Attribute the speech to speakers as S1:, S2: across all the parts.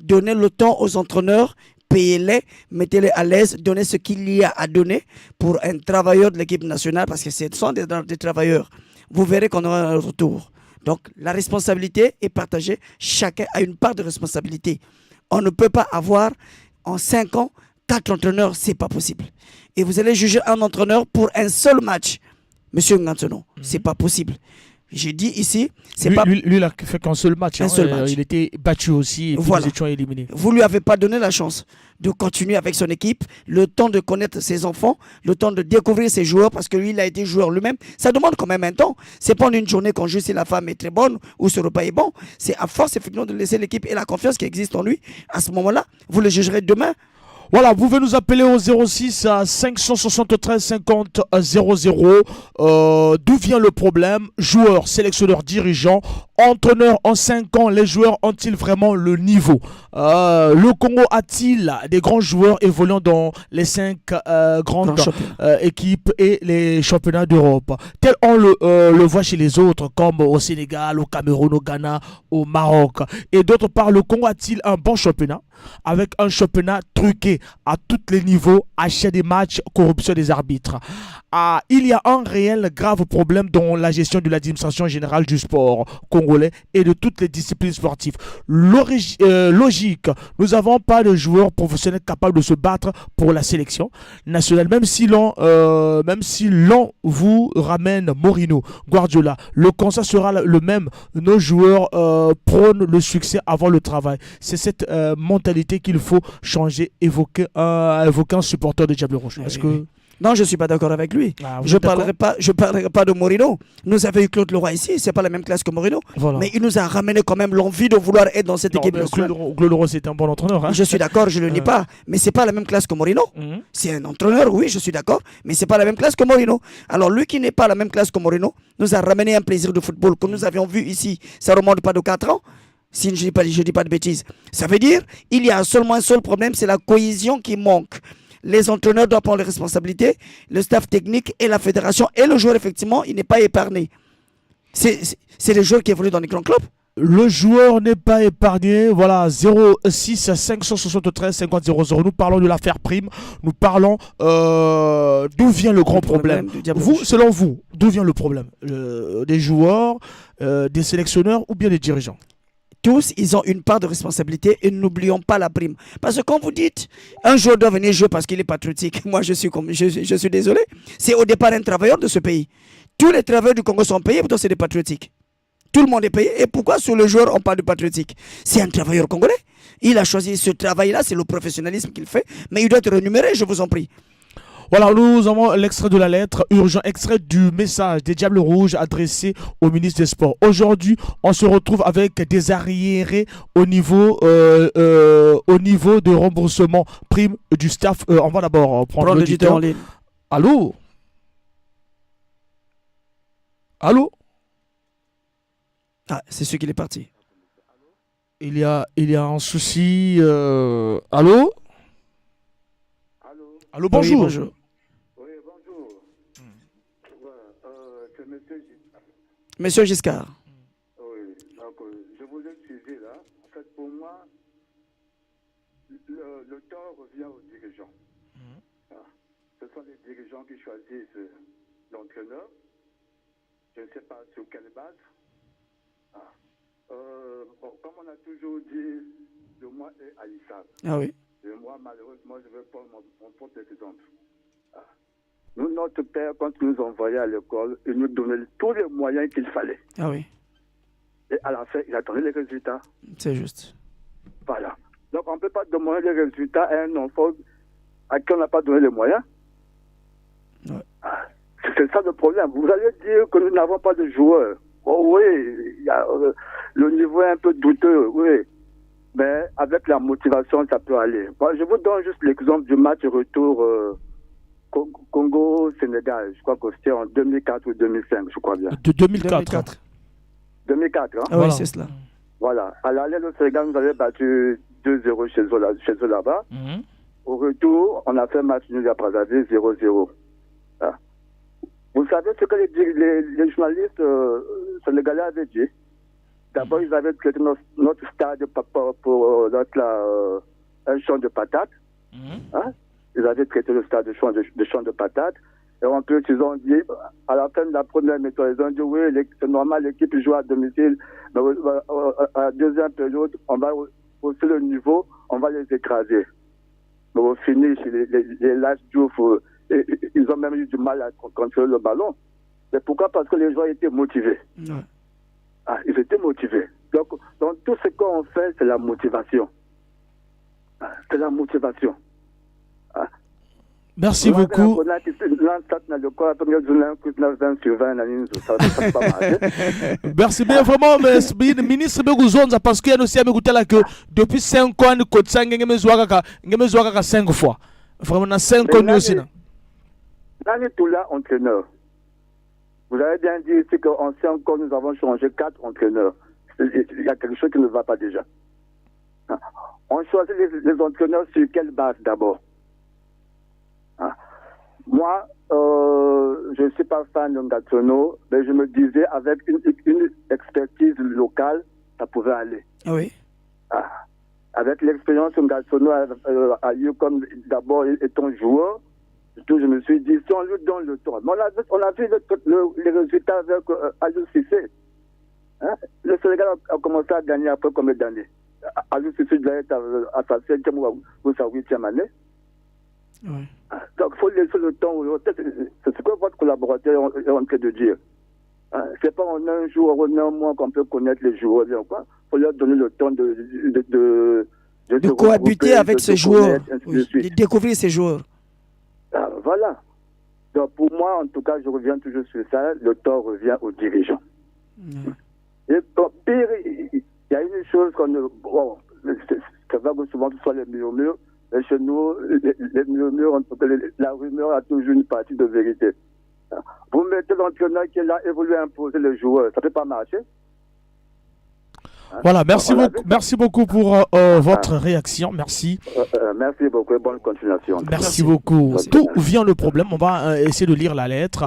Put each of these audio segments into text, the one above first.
S1: Donnez le temps aux entraîneurs, payez-les, mettez-les à l'aise, donnez ce qu'il y a à donner pour un travailleur de l'équipe nationale, parce que ce sont des travailleurs. Vous verrez qu'on aura un retour. Donc, la responsabilité est partagée. Chacun a une part de responsabilité. On ne peut pas avoir, en 5 ans, 4 entraîneurs, c'est pas possible. Et vous allez juger un entraîneur pour un seul match. Monsieur Ngantono, c'est pas possible. J'ai dit ici, c'est
S2: lui,
S1: pas...
S2: lui, il a fait qu'un seul match.
S1: Un seul match.
S2: Il était battu aussi et puis
S1: Voilà.
S2: nous étions éliminés.
S1: Vous lui avez pas donné la chance de continuer avec son équipe, le temps de connaître ses enfants, le temps de découvrir ses joueurs, parce que lui, il a été joueur lui-même. Ça demande quand même un temps. C'est pas en une journée qu'on joue si la femme est très bonne ou ce repas est bon. C'est à force, effectivement, de laisser l'équipe et la confiance qui existe en lui. À ce moment-là, vous le jugerez demain.
S2: Voilà, vous pouvez nous appeler au 06 573 50 00. D'où vient le problème? Joueurs, sélectionneurs, dirigeants, entraîneurs en 5 ans, les joueurs ont-ils vraiment le niveau? Le Congo a-t-il des grands joueurs évoluant dans les 5 grandes équipes et les championnats d'Europe? Tel on le voit chez les autres, comme au Sénégal, au Cameroun, au Ghana, au Maroc. Et d'autre part, le Congo a-t-il un bon championnat avec un championnat truqué à tous les niveaux, achat des matchs, corruption des arbitres? Il y a un réel grave problème dans la gestion de l'administration générale du sport congolais et de toutes les disciplines sportives. Logique, nous n'avons pas de joueurs professionnels capables de se battre pour la sélection nationale, même si l'on vous ramène Mourinho, Guardiola, le constat sera le même. Nos joueurs prônent le succès avant le travail. C'est cette mentalité qu'il faut changer, évoquer un supporter de Diable Rouge. Est-ce que...
S1: Non, je ne suis pas d'accord avec lui. Je ne parlerai pas de Mourinho. Nous avons eu Claude Leroy ici, ce n'est pas la même classe que Mourinho.
S2: Voilà.
S1: Mais il nous a ramené quand même l'envie de vouloir être dans cette équipe.
S2: Claude Leroy, c'est un bon entraîneur. Hein.
S1: Je suis d'accord, je ne le nie pas. Mais ce n'est pas la même classe que Mourinho. C'est un entraîneur, oui, je suis d'accord. Mais ce n'est pas la même classe que Mourinho. Alors lui qui n'est pas la même classe que Mourinho, nous a ramené un plaisir de football que nous avions vu ici. Ça ne remonte pas de 4 ans. Si je ne dis pas de bêtises. Ça veut dire il y a seulement un seul problème, c'est la cohésion qui manque. Les entraîneurs doivent prendre les responsabilités, le staff technique et la fédération. Et le joueur, effectivement, il n'est pas épargné. C'est les joueurs qui évoluent dans les grands clubs.
S2: Le joueur n'est pas épargné. Voilà, 06 573 50 00. Nous parlons de l'affaire Prime. Nous parlons d'où vient le grand problème. Selon vous, d'où vient le problème? Des joueurs, des sélectionneurs ou bien des dirigeants?
S1: Tous, ils ont une part de responsabilité et n'oublions pas la prime. Parce que quand vous dites, un joueur doit venir jouer parce qu'il est patriotique, moi je suis désolé, c'est au départ un travailleur de ce pays. Tous les travailleurs du Congo sont payés, pourtant c'est des patriotiques. Tout le monde est payé. Et pourquoi sur le joueur on parle de patriotique? C'est un travailleur congolais. Il a choisi ce travail-là, c'est le professionnalisme qu'il fait, mais il doit être rémunéré, je vous en prie.
S2: Voilà, nous avons l'extrait de la lettre urgent, extrait du message des Diables Rouges adressé au ministre des Sports. Aujourd'hui, on se retrouve avec des arriérés au niveau de remboursement prime du staff. On va d'abord prendre l'auditeur en ligne. Allô? Allô?
S1: Ah, c'est celui qui est parti.
S2: Il y a un souci. Allô? Allô, bonjour.
S1: Oui, bonjour. Monsieur Giscard.
S3: Oui, donc je vous ai suivi là. En fait, pour moi, le tort revient aux dirigeants. Ce sont les dirigeants qui choisissent l'entraîneur. Je ne sais pas sur quelle base. Comme on a toujours dit, le moi est haïssable.
S1: Ah oui.
S3: Et moi, malheureusement, je vais prendre mon propre exemple. Nous, notre père, quand il nous envoyait à l'école, il nous donnait tous les moyens qu'il fallait.
S1: Ah oui.
S3: Et à la fin, il attendait les résultats.
S1: C'est juste.
S3: Voilà. Donc, on ne peut pas demander les résultats à un enfant à qui on n'a pas donné les moyens.
S1: Ouais.
S3: C'est ça le problème. Vous allez dire que nous n'avons pas de joueurs. Oh oui, le niveau est un peu douteux, oui. Mais avec la motivation, ça peut aller. Moi, je vous donne juste l'exemple du match retour Congo-Sénégal. Je crois que c'était en 2004 ou 2005, je crois bien.
S2: De 2004.
S3: 2004, hein?
S1: Ah oui, c'est cela.
S3: Voilà. À l'aller, le Sénégal nous avait battu 2-0 chez eux là-bas. Au retour, on a fait match nul à Brazzaville 0-0. Ah. Vous savez ce que les journalistes sénégalais avaient dit? D'abord, ils avaient traité notre stade pour un champ de patates. Hein? Ils avaient traité le stade de champ de patates. Et en plus, ils ont dit, à la fin de la première méthode, ils ont dit, oui, c'est normal, l'équipe joue à domicile. Mais à la deuxième période, on va hausser le niveau, on va les écraser. Mais au finish, les Lâches Diouf, ils ont même eu du mal à contrôler le ballon. Mais pourquoi? Parce que les joueurs étaient motivés.
S1: Ouais.
S3: Ah, ils étaient motivés. Donc tout ce qu'on fait, c'est la motivation. C'est la motivation.
S2: Merci beaucoup. Merci bien, vraiment, ministre Begouzonza, parce qu'il y a aussi à m'écouter là que depuis 5 ans, nous coach 5 fois. Vraiment, dans 5 ans aussi.
S3: L'année tout là, entraîneur. Vous avez bien dit ici qu'en 5 ans, nous avons changé 4 entraîneurs. Il y a quelque chose qui ne va pas déjà. On choisit les entraîneurs sur quelle base d'abord? Moi, je ne suis pas fan de Ngatsono, mais je me disais avec une expertise locale, ça pouvait aller.
S1: Oui.
S3: Avec l'expérience que Ngatsono a eu comme d'abord étant joueur, je me suis dit, si on lui donne le temps. Mais on a vu les résultats avec Aliou Cissé. Hein? Le Sénégal a commencé à gagner après combien d'années? Aliou Cissé doit être à sa 7e ou sa 8e année.
S1: Ouais.
S3: Donc, il faut laisser le temps. C'est ce que votre collaborateur est en train de dire. C'est pas en un jour ou en un mois qu'on peut connaître les joueurs. Il faut leur donner le temps de
S1: cohabiter avec ces joueurs, de découvrir ces joueurs.
S3: Voilà. Donc, pour moi, en tout cas, je reviens toujours sur ça. Le temps revient aux dirigeants. Et pire, il y a une chose qu'on ne. Bon, c'est vrai que souvent, ce soit les murmures. Et chez nous, les murmures, la rumeur a toujours une partie de vérité. Vous mettez l'entraîneur qui est là et vous lui imposez le joueur. Ça ne peut pas marcher.
S2: Voilà, merci beaucoup pour votre réaction. Merci.
S3: Merci beaucoup et bonne continuation.
S2: Merci beaucoup. D'où vient le problème? On va essayer de lire la lettre.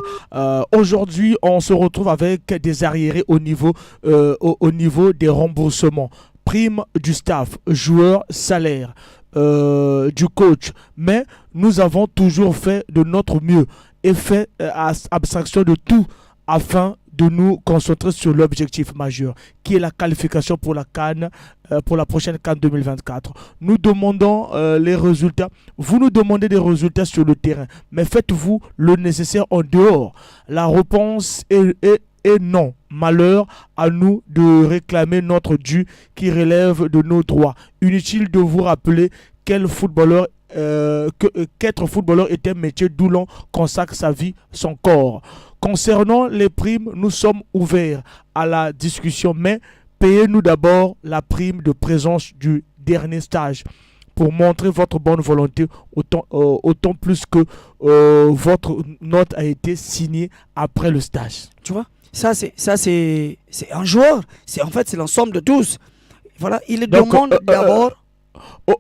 S2: Aujourd'hui, on se retrouve avec des arriérés au niveau des remboursements. Prime du staff, joueurs, salaire. Du coach, mais nous avons toujours fait de notre mieux et fait abstraction de tout afin de nous concentrer sur l'objectif majeur qui est la qualification pour la CAN, pour la prochaine CAN 2024. Nous demandons les résultats. Vous nous demandez des résultats sur le terrain, mais faites-vous le nécessaire en dehors. La réponse est non. Malheur à nous de réclamer notre dû qui relève de nos droits. Inutile de vous rappeler qu'être footballeur est un métier d'où l'on consacre sa vie, son corps. Concernant les primes, nous sommes ouverts à la discussion, mais payez-nous d'abord la prime de présence du dernier stage pour montrer votre bonne volonté, autant plus que votre note a été signée après le stage.
S1: Tu vois? Ça c'est un joueur, c'est l'ensemble de tous. Voilà, il demande d'abord.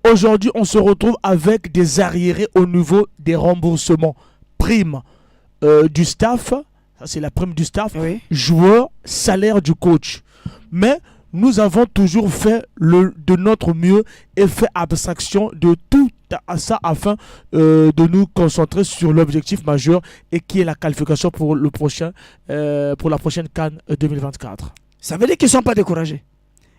S2: Aujourd'hui, on se retrouve avec des arriérés au niveau des remboursements. Prime du staff, ça c'est la prime du staff, oui. Joueur, salaire du coach. Mais nous avons toujours fait de notre mieux et fait abstraction de tout ça afin de nous concentrer sur l'objectif majeur et qui est la qualification pour la prochaine CAN 2024.
S1: Ça veut dire qu'ils ne sont pas découragés.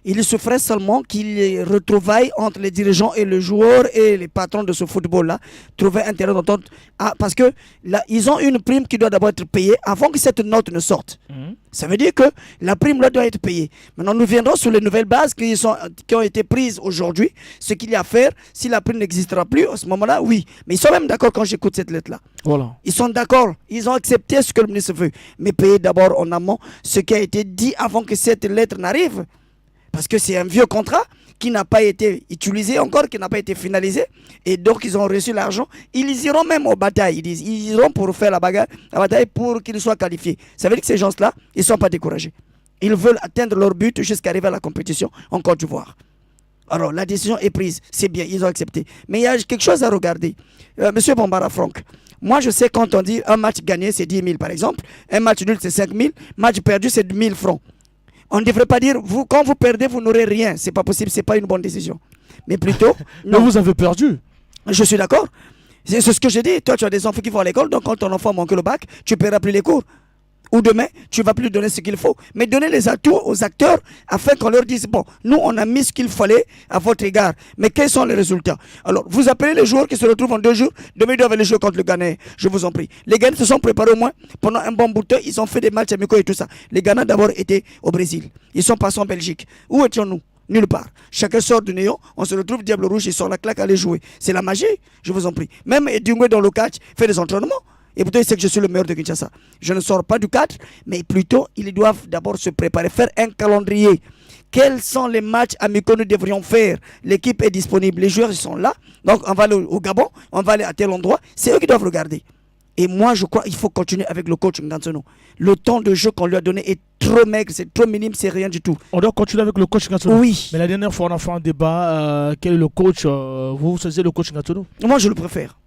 S1: Il souffrait seulement qu'il y ait retrouvailles entre les dirigeants et le joueur et les patrons de ce football-là trouvaient un terrain d'entente. Parce que là, ils ont une prime qui doit d'abord être payée avant que cette note ne sorte. Ça veut dire que la prime là doit être payée. Maintenant, nous viendrons sur les nouvelles bases qui ont été prises aujourd'hui. Ce qu'il y a à faire, si la prime n'existera plus, à ce moment-là, oui. Mais ils sont même d'accord quand j'écoute cette lettre-là.
S2: Voilà.
S1: Ils sont d'accord. Ils ont accepté ce que le ministre veut. Mais payer d'abord en amont ce qui a été dit avant que cette lettre n'arrive. Parce que c'est un vieux contrat qui n'a pas été utilisé encore, qui n'a pas été finalisé. Et donc, ils ont reçu l'argent. Ils iront même aux batailles. Ils iront pour faire la bataille pour qu'ils soient qualifiés. Ça veut dire que ces gens-là, ils ne sont pas découragés. Ils veulent atteindre leur but jusqu'à arriver à la compétition en Côte d'Ivoire. Alors, la décision est prise. C'est bien, ils ont accepté. Mais il y a quelque chose à regarder. Monsieur Bambara Franck, moi, je sais quand on dit un match gagné, c'est 10 000 par exemple. Un match nul, c'est 5 000. Match perdu, c'est 1 000 francs. On ne devrait pas dire, quand vous perdez, vous n'aurez rien. C'est pas possible, c'est pas une bonne décision. Mais plutôt,
S2: Mais vous avez perdu.
S1: je suis d'accord. C'est ce que j'ai dit. Toi, tu as des enfants qui vont à l'école, donc quand ton enfant manque le bac, tu ne paieras plus les cours. Ou demain, tu ne vas plus donner ce qu'il faut. Mais donner les atouts aux acteurs afin qu'on leur dise, bon, nous, on a mis ce qu'il fallait à votre égard. Mais quels sont les résultats? Alors, vous appelez les joueurs qui se retrouvent en 2 jours. Demain, ils doivent aller jouer contre le Ghana. Je vous en prie. Les Ghanais se sont préparés au moins pendant un bon bout de temps. Ils ont fait des matchs amicaux et tout ça. Les Ghana d'abord étaient au Brésil. Ils sont passés en Belgique. Où étions-nous? Nulle part. Chacun sort du néant, on se retrouve Diable Rouge, ils sortent la claque, aller jouer. C'est la magie, je vous en prie. Même Edungwe dans le catch fait des entraînements. Et pourtant, il sait que je suis le meilleur de Kinshasa. Je ne sors pas du cadre, mais plutôt, ils doivent d'abord se préparer, faire un calendrier. Quels sont les matchs amicaux que nous devrions faire? L'équipe est disponible, les joueurs ils sont là. Donc, on va aller au Gabon, on va aller à tel endroit. C'est eux qui doivent regarder. Et moi, je crois qu'il faut continuer avec le coach Ngansono. Le temps de jeu qu'on lui a donné est trop maigre, c'est trop minime, c'est rien du tout.
S2: On doit continuer avec le coach Ngansono.
S1: Oui.
S2: Mais la dernière fois, on a fait un débat. Quel est le coach vous faisiez le coach Ngansono?
S1: Moi, je le préfère.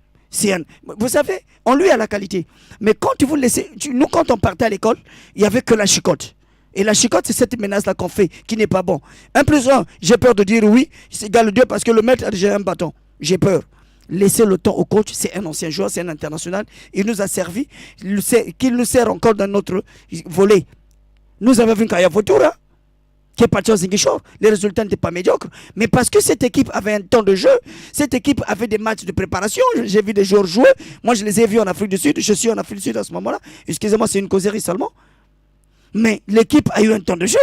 S1: Vous savez, on lui a la qualité. Mais quand tu vous laissez... Nous, quand on partait à l'école, il n'y avait que la chicotte. Et la chicotte, c'est cette menace-là qu'on fait, qui n'est pas bon. 1 plus 1, j'ai peur de dire oui, c'est égal à 2 parce que le maître a déjà un bâton. J'ai peur. Laissez le temps au coach, c'est un ancien joueur, c'est un international. Il nous a servi, qu'il nous sert encore dans notre volet. Nous avons vu Kaya Votoura, qui est parti au Ziguinchor. Les résultats n'étaient pas médiocres. Mais parce que cette équipe avait un temps de jeu, cette équipe avait des matchs de préparation. J'ai vu des joueurs jouer. Moi, je les ai vus en Afrique du Sud. Je suis en Afrique du Sud à ce moment-là. Excusez-moi, c'est une causerie seulement. Mais l'équipe a eu un temps de jeu.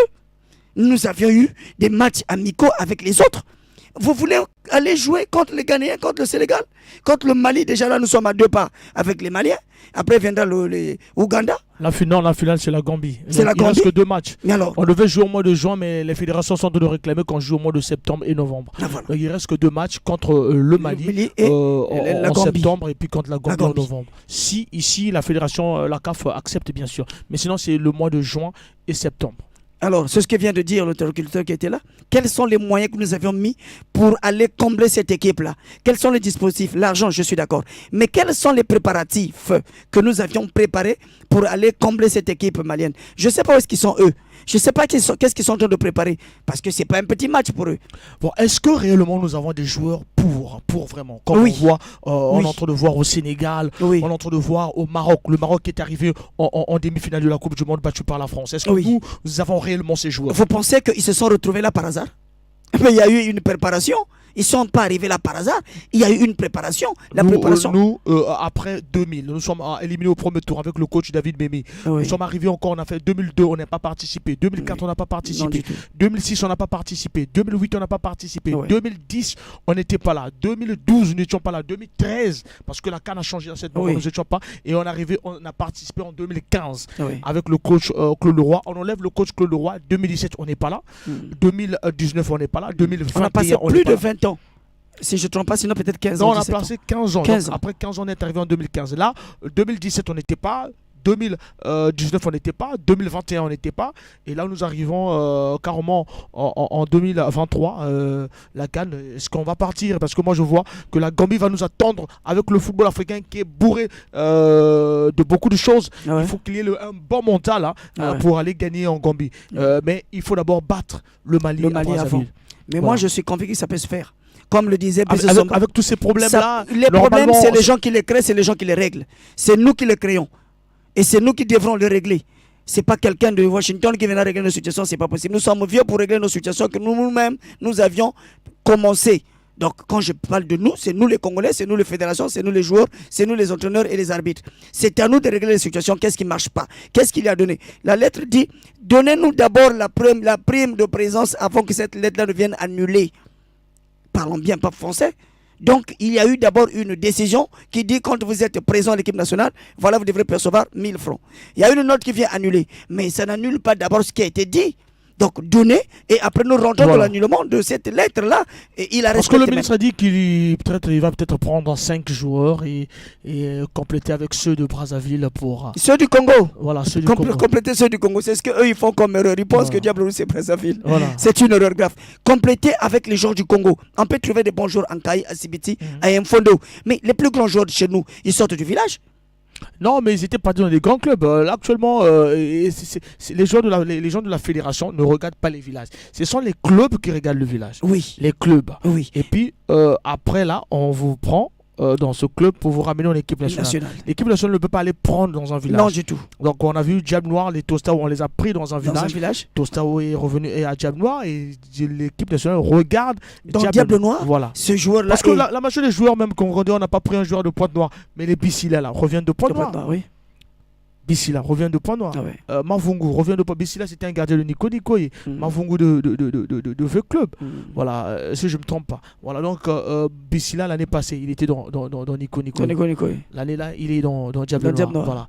S1: Nous avions eu des matchs amicaux avec les autres. Vous voulez aller jouer contre les Ghanéens, contre le Sénégal, contre le Mali? Déjà là, nous sommes à 2 pas avec les Maliens. Après viendra l'Ouganda.
S2: La finale, c'est la Gambie.
S1: C'est la
S2: Il
S1: Gambie.
S2: reste que 2 matchs.
S1: Mais alors,
S2: On devait jouer au mois de juin, mais les fédérations sont de le réclamer qu'on joue au mois de septembre et novembre.
S1: ah, voilà.
S2: Donc, il reste que 2 matchs contre le Mali
S1: et
S2: en
S1: Gambie.
S2: septembre et puis contre la Gambie en
S1: Gambie.
S2: novembre. Si ici, la fédération, la CAF accepte bien sûr. Mais sinon, c'est le mois de juin et septembre.
S1: Alors, c'est ce que vient de dire l'interlocuteur qui était là. Quels sont les moyens que nous avions mis pour aller combler cette équipe-là? Quels sont les dispositifs? L'argent, je suis d'accord. Mais quels sont les préparatifs que nous avions préparés pour aller combler cette équipe malienne? Je ne sais pas où est-ce qu'ils sont eux. Je ne sais pas qu'est-ce qu'ils sont en train de préparer. Parce que ce n'est pas un petit match pour eux.
S2: Bon, est-ce que réellement nous avons des joueurs pour vraiment? Comme
S1: Oui.
S2: on voit, on
S1: Oui.
S2: est en train de voir au Sénégal,
S1: Oui.
S2: on est en train de voir au Maroc. Le Maroc qui est arrivé en demi-finale de la Coupe du Monde battu par la France. Est-ce que
S1: Oui.
S2: nous avons réellement ces joueurs?
S1: Vous pensez qu'ils se sont retrouvés là par hasard? Mais il y a eu une préparation. Ils ne sont pas arrivés là par hasard. Il y a eu une préparation. La préparation.
S2: Après 2000, nous sommes éliminés au premier tour avec le coach David Memi.
S1: Oui.
S2: Nous sommes arrivés encore, on a fait 2002, on n'a pas participé. 2004, on n'a pas
S1: Non,
S2: participé.
S1: du tout.
S2: 2006, on n'a pas participé. 2008, on n'a pas participé.
S1: Ouais.
S2: 2010, on n'était pas là. 2012, nous n'étions pas là. 2013, parce que la CAN a changé à cette moment,
S1: Oui.
S2: nous n'étions pas. Et on a participé en 2015
S1: Oui.
S2: avec le coach Claude Leroy. On enlève le coach Claude Leroy. 2017, on n'est pas là. 2019, on n'est pas là. 2021,
S1: On a passé
S2: on
S1: plus
S2: n'est pas
S1: de
S2: là.
S1: 20 ans. Si je ne trompe pas, sinon peut-être 15
S2: Non,
S1: ans.
S2: on a
S1: 17 ans.
S2: passé 15 ans.
S1: 15
S2: Donc,
S1: ans.
S2: après 15 ans, on est arrivé en 2015. Là, 2017, on n'était pas. 2019, on n'était pas. 2021, on n'était pas. Et là, nous arrivons carrément en 2023. La CAN, est-ce qu'on va partir? Parce que moi, je vois que la Gambie va nous attendre avec le football africain qui est bourré de beaucoup de choses.
S1: Ah ouais.
S2: Il faut qu'il y ait un bon mental
S1: Ouais.
S2: pour aller gagner en Gambie. Mais il faut d'abord battre le Mali,
S1: Le Mali
S2: à
S1: avant.
S2: Brazzaville.
S1: Mais
S2: Voilà.
S1: moi, je suis convaincu que ça peut se faire. Comme le disait Blaise
S2: Avec,
S1: Zomba.
S2: avec tous ces problèmes-là,
S1: Les problèmes,
S2: normalement,
S1: c'est les gens qui les créent, c'est les gens qui les règlent. C'est nous qui les créons. Et c'est nous qui devrons les régler. C'est pas quelqu'un de Washington qui viendra régler nos situations, c'est pas possible. Nous sommes vieux pour régler nos situations que nous-mêmes, nous avions commencé. Donc, quand je parle de nous, c'est nous les Congolais, c'est nous les fédérations, c'est nous les joueurs, c'est nous les entraîneurs et les arbitres. C'est à nous de régler les situations. Qu'est-ce qui ne marche pas? Qu'est-ce qu'il a donné? La lettre dit, donnez-nous d'abord la prime de présence avant que cette lettre-là devienne annulée. Parlons bien, pas français. Donc, il y a eu d'abord une décision qui dit quand vous êtes présent à l'équipe nationale, voilà, vous devrez percevoir 1000 francs. Il y a une note qui vient annuler, mais ça n'annule pas d'abord ce qui a été dit. Donc, donner, et après nous rentrons dans l'annulement de cette lettre-là. Et il a
S2: parce que le
S1: respecté
S2: ministre a dit qu'il va peut-être prendre 5 joueurs et compléter avec ceux de Brazzaville pour...
S1: ceux du Congo.
S2: Voilà, ceux du Congo.
S1: Compléter ceux du Congo. C'est ce qu'eux ils font comme erreur. Ils pensent
S2: Voilà.
S1: que Diable Rouge c'est Brazzaville.
S2: Voilà.
S1: C'est une erreur grave. Compléter avec les joueurs du Congo. On peut trouver des bons joueurs en Kaï, à Sibiti, à Mfondo. Mais les plus grands joueurs de chez nous, ils sortent du village.
S2: Non, mais ils étaient pas dans des grands clubs. Là, actuellement, les les gens de la fédération ne regardent pas les villages. Ce sont les clubs qui regardent le village.
S1: Oui,
S2: Les clubs.
S1: oui.
S2: Et puis, après, là, on vous prend dans ce club pour vous ramener en équipe nationale. L'équipe nationale ne peut pas aller prendre dans un village.
S1: Non, du tout.
S2: Donc, on a vu Diable Noir, les Tostao, on les a pris dans un
S1: Dans un
S2: village.
S1: village.
S2: Tostao est revenu à Diable Noir et l'équipe nationale regarde
S1: Dans Diable Noir,
S2: Voilà.
S1: ce joueur-là.
S2: Parce que la majorité des joueurs, même qu'on on n'a pas pris un joueur de Pointe-Noire, mais les Bissila là reviennent de Pointe-Noire.
S1: Oui.
S2: Bissila revient de Pointe-Noire.
S1: Ah ouais.
S2: Mavungu revient de Pointe-Noire. Bissila, c'était un gardien de Nico Nicoye. Mavungu de Vieux Club. Voilà, si je ne me trompe pas. Voilà, donc Bissila, l'année passée, il était dans Nico Nicoye. L'année là, il est dans Diable Noir. Voilà.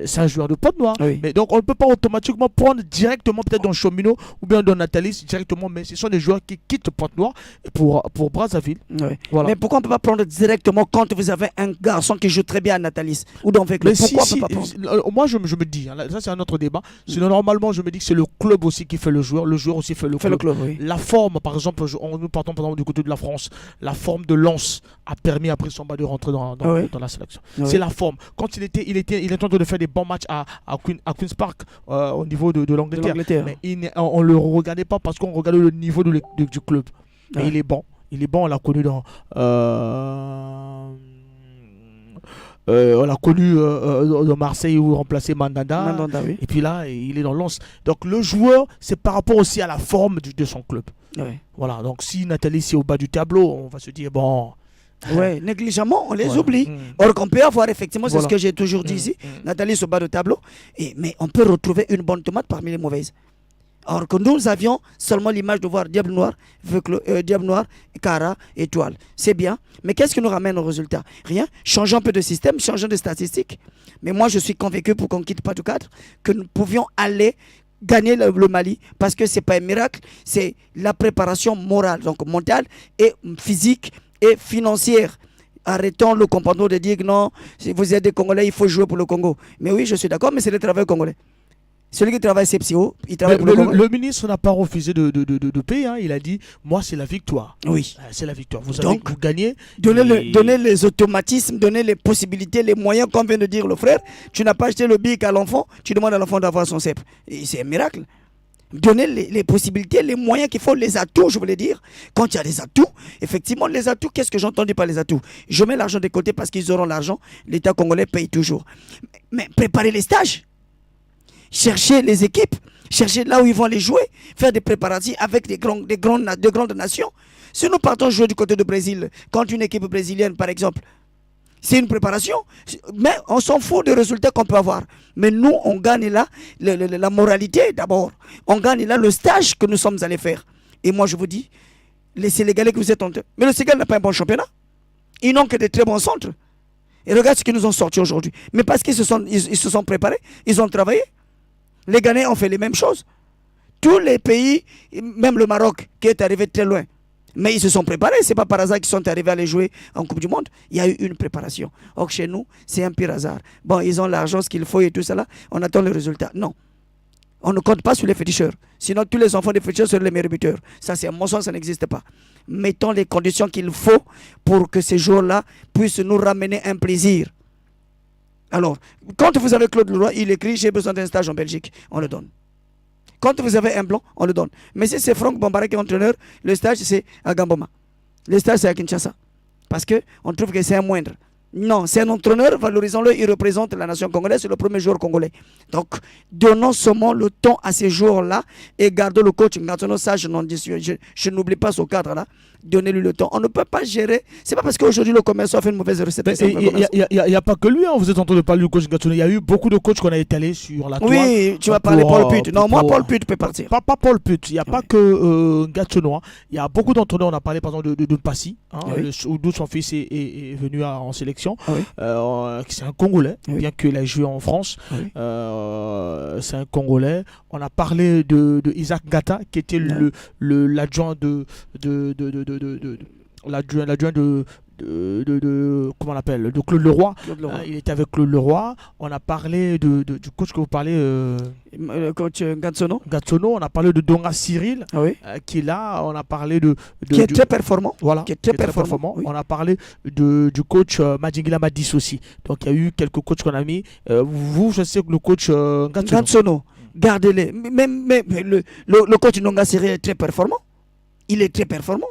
S2: C'est un joueur de Pointe-Noire.
S1: Oui.
S2: Mais donc, on ne peut pas automatiquement prendre directement, peut-être dans Chomino ou bien dans Natalis, directement. Mais ce sont des joueurs qui quittent Pointe-Noire pour Brazzaville.
S1: Oui.
S2: Voilà.
S1: Mais pourquoi on ne peut pas prendre directement quand vous avez un garçon qui joue très bien à Natalis ou dans Veclo? Pourquoi on peut pas prendre?
S2: Moi, je me dis, hein, ça c'est un autre débat. Sinon, normalement, je me dis que c'est le club aussi qui fait le joueur aussi fait le club.
S1: Oui.
S2: La forme, par exemple, nous partons par exemple du côté de la France, la forme de Lens a permis après Samba de rentrer dans la sélection.
S1: Oui.
S2: C'est la forme. Quand il est en train de faire des bons matchs à Queen's Park au niveau de l'Angleterre. Mais on ne le regardait pas parce qu'on regardait le niveau du club. Mais
S1: Ouais.
S2: il est bon. On l'a connu dans... on l'a connu dans Marseille où il remplaçait Mandanda.
S1: Oui.
S2: Et puis là, il est dans Lens. Donc le joueur, c'est par rapport aussi à la forme de son club.
S1: Oui.
S2: Voilà, donc si Nathalie est au bas du tableau, on va se dire, bon...
S1: Ouais, négligemment, on les
S2: Ouais.
S1: oublie. Or qu'on peut avoir, effectivement, c'est
S2: Voilà.
S1: ce que j'ai toujours dit ici, Nathalie est au bas du tableau, mais on peut retrouver une bonne tomate parmi les mauvaises. Or que nous avions seulement l'image de voir Diable Noir, Kara, Étoile. C'est bien, mais qu'est-ce qui nous ramène au résultat? Rien. Changeons un peu de système, changeons de statistiques. Mais moi, je suis convaincu, pour qu'on ne quitte pas du cadre, que nous pouvions aller gagner le Mali, parce que ce n'est pas un miracle, c'est la préparation morale, donc mentale et physique et financière. Arrêtons le compagnon de dire que non, si vous êtes des Congolais, il faut jouer pour le Congo. Mais oui, je suis d'accord, mais c'est le travail congolais. Celui qui travaille CPCO, il travaille pour le Congo.
S2: Le ministre n'a pas refusé de payer. Hein. Il a dit, moi, c'est la victoire.
S1: Oui.
S2: C'est la victoire. Vous
S1: gagnez.
S2: gagnez.
S1: Donner les automatismes, donner les possibilités, les moyens, comme vient de dire le frère. Tu n'as pas acheté le bic à l'enfant, tu demandes à l'enfant d'avoir son CEP. C'est un miracle. Donner les possibilités, les moyens qu'il faut, les atouts, je voulais dire. Quand il y a des atouts, effectivement, les atouts, qu'est-ce que j'ai entendu par les atouts? Je mets l'argent de côté parce qu'ils auront l'argent. L'État congolais paye toujours. Mais préparer les stages, chercher les équipes, chercher là où ils vont aller jouer, faire des préparatifs avec de grandes nations. Si nous partons jouer du côté du Brésil, quand une équipe brésilienne, par exemple, c'est une préparation, mais on s'en fout des résultats qu'on peut avoir. Mais nous, on gagne là la moralité d'abord. On gagne là le stage que nous sommes allés faire. Et moi, je vous dis, les Sénégalais que vous êtes honteux. Mais le Sénégal n'a pas un bon championnat. Ils n'ont que des très bons centres. Et regarde ce qu'ils nous ont sorti aujourd'hui. Mais parce qu'ils se sont préparés, ils ont travaillé. Les Ghanéens ont fait les mêmes choses. Tous les pays, même le Maroc, qui est arrivé très loin, mais ils se sont préparés. Ce n'est pas par hasard qu'ils sont arrivés à aller jouer en Coupe du Monde. Il y a eu une préparation. Or, chez nous, c'est un pire hasard. Bon, ils ont l'argent, ce qu'il faut et tout ça là. On attend le résultat. Non. On ne compte pas sur les féticheurs. Sinon, tous les enfants des féticheurs seraient les meilleurs buteurs. Ça, c'est un mensonge, ça n'existe pas. Mettons les conditions qu'il faut pour que ces jours-là puissent nous ramener un plaisir. Alors, quand vous avez Claude Leroy, il écrit « J'ai besoin d'un stage en Belgique », on le donne. Quand vous avez un blanc, on le donne. Mais si c'est Franck Bambara qui est entraîneur, le stage c'est à Gamboma. Le stage c'est à Kinshasa. Parce qu'on trouve que c'est un moindre. Non, c'est un entraîneur, valorisons-le, il représente la nation congolaise, c'est le premier joueur congolais. Donc, donnons seulement le temps à ces joueurs-là et gardons le coach. Ça, je n'oublie pas ce cadre-là. Donnez-lui le temps. On ne peut pas gérer. C'est pas parce qu'aujourd'hui le commerçant fait une mauvaise recette.
S2: Il n'y a pas que lui, hein. Vous êtes en train de parler du coach Gatouno. Il y a eu beaucoup de coachs qu'on a étalés sur la toile.
S1: Oui, tu vas parler Paul Put. Non, moi, Paul Put peut partir.
S2: Pas Paul Put. Il n'y a pas que Gatouno. Il y a beaucoup d'entraîneurs. On a parlé par exemple de Passy, hein, d'où son fils est venu en sélection. C'est un Congolais, bien qu'il ait joué en France. C'est un Congolais. On a parlé de Isaac Gata, qui était l'adjoint l'adjoint comment on l'appelle, de Claude Leroy.
S1: Claude Leroy.
S2: Il était avec Claude Leroy. On a parlé du coach que vous parlez,
S1: Le coach Gatsono.
S2: Gatsono. On a parlé de Donga Cyril,
S1: Ah oui.
S2: qui est là. On a parlé de
S1: Qui est très performant.
S2: voilà,
S1: Qui est très performant. Oui.
S2: On a parlé du coach Madjingila Madis aussi. Donc il y a eu quelques coachs qu'on a mis. Vous, je sais que le coach Gatsono.
S1: Gatsono, gardez-les. Même le coach Nonga Siri est très performant. Il est très performant.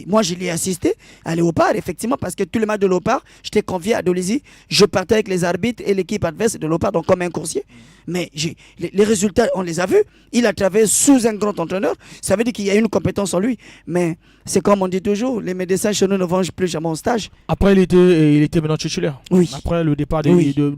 S1: Moi, je l'ai assisté à Léopard, effectivement, parce que tous les matchs de Léopard, j'étais convié à Dolisie. Je partais avec les arbitres et l'équipe adverse de Léopard, donc comme un coursier. Mais les résultats, on les a vus. Il a travaillé sous un grand entraîneur. Ça veut dire qu'il y a une compétence en lui. Mais c'est comme on dit toujours, les médecins chez nous ne vont plus jamais en stage.
S2: Après, il était maintenant titulaire.
S1: Oui.
S2: Après le départ
S1: Oui.
S2: de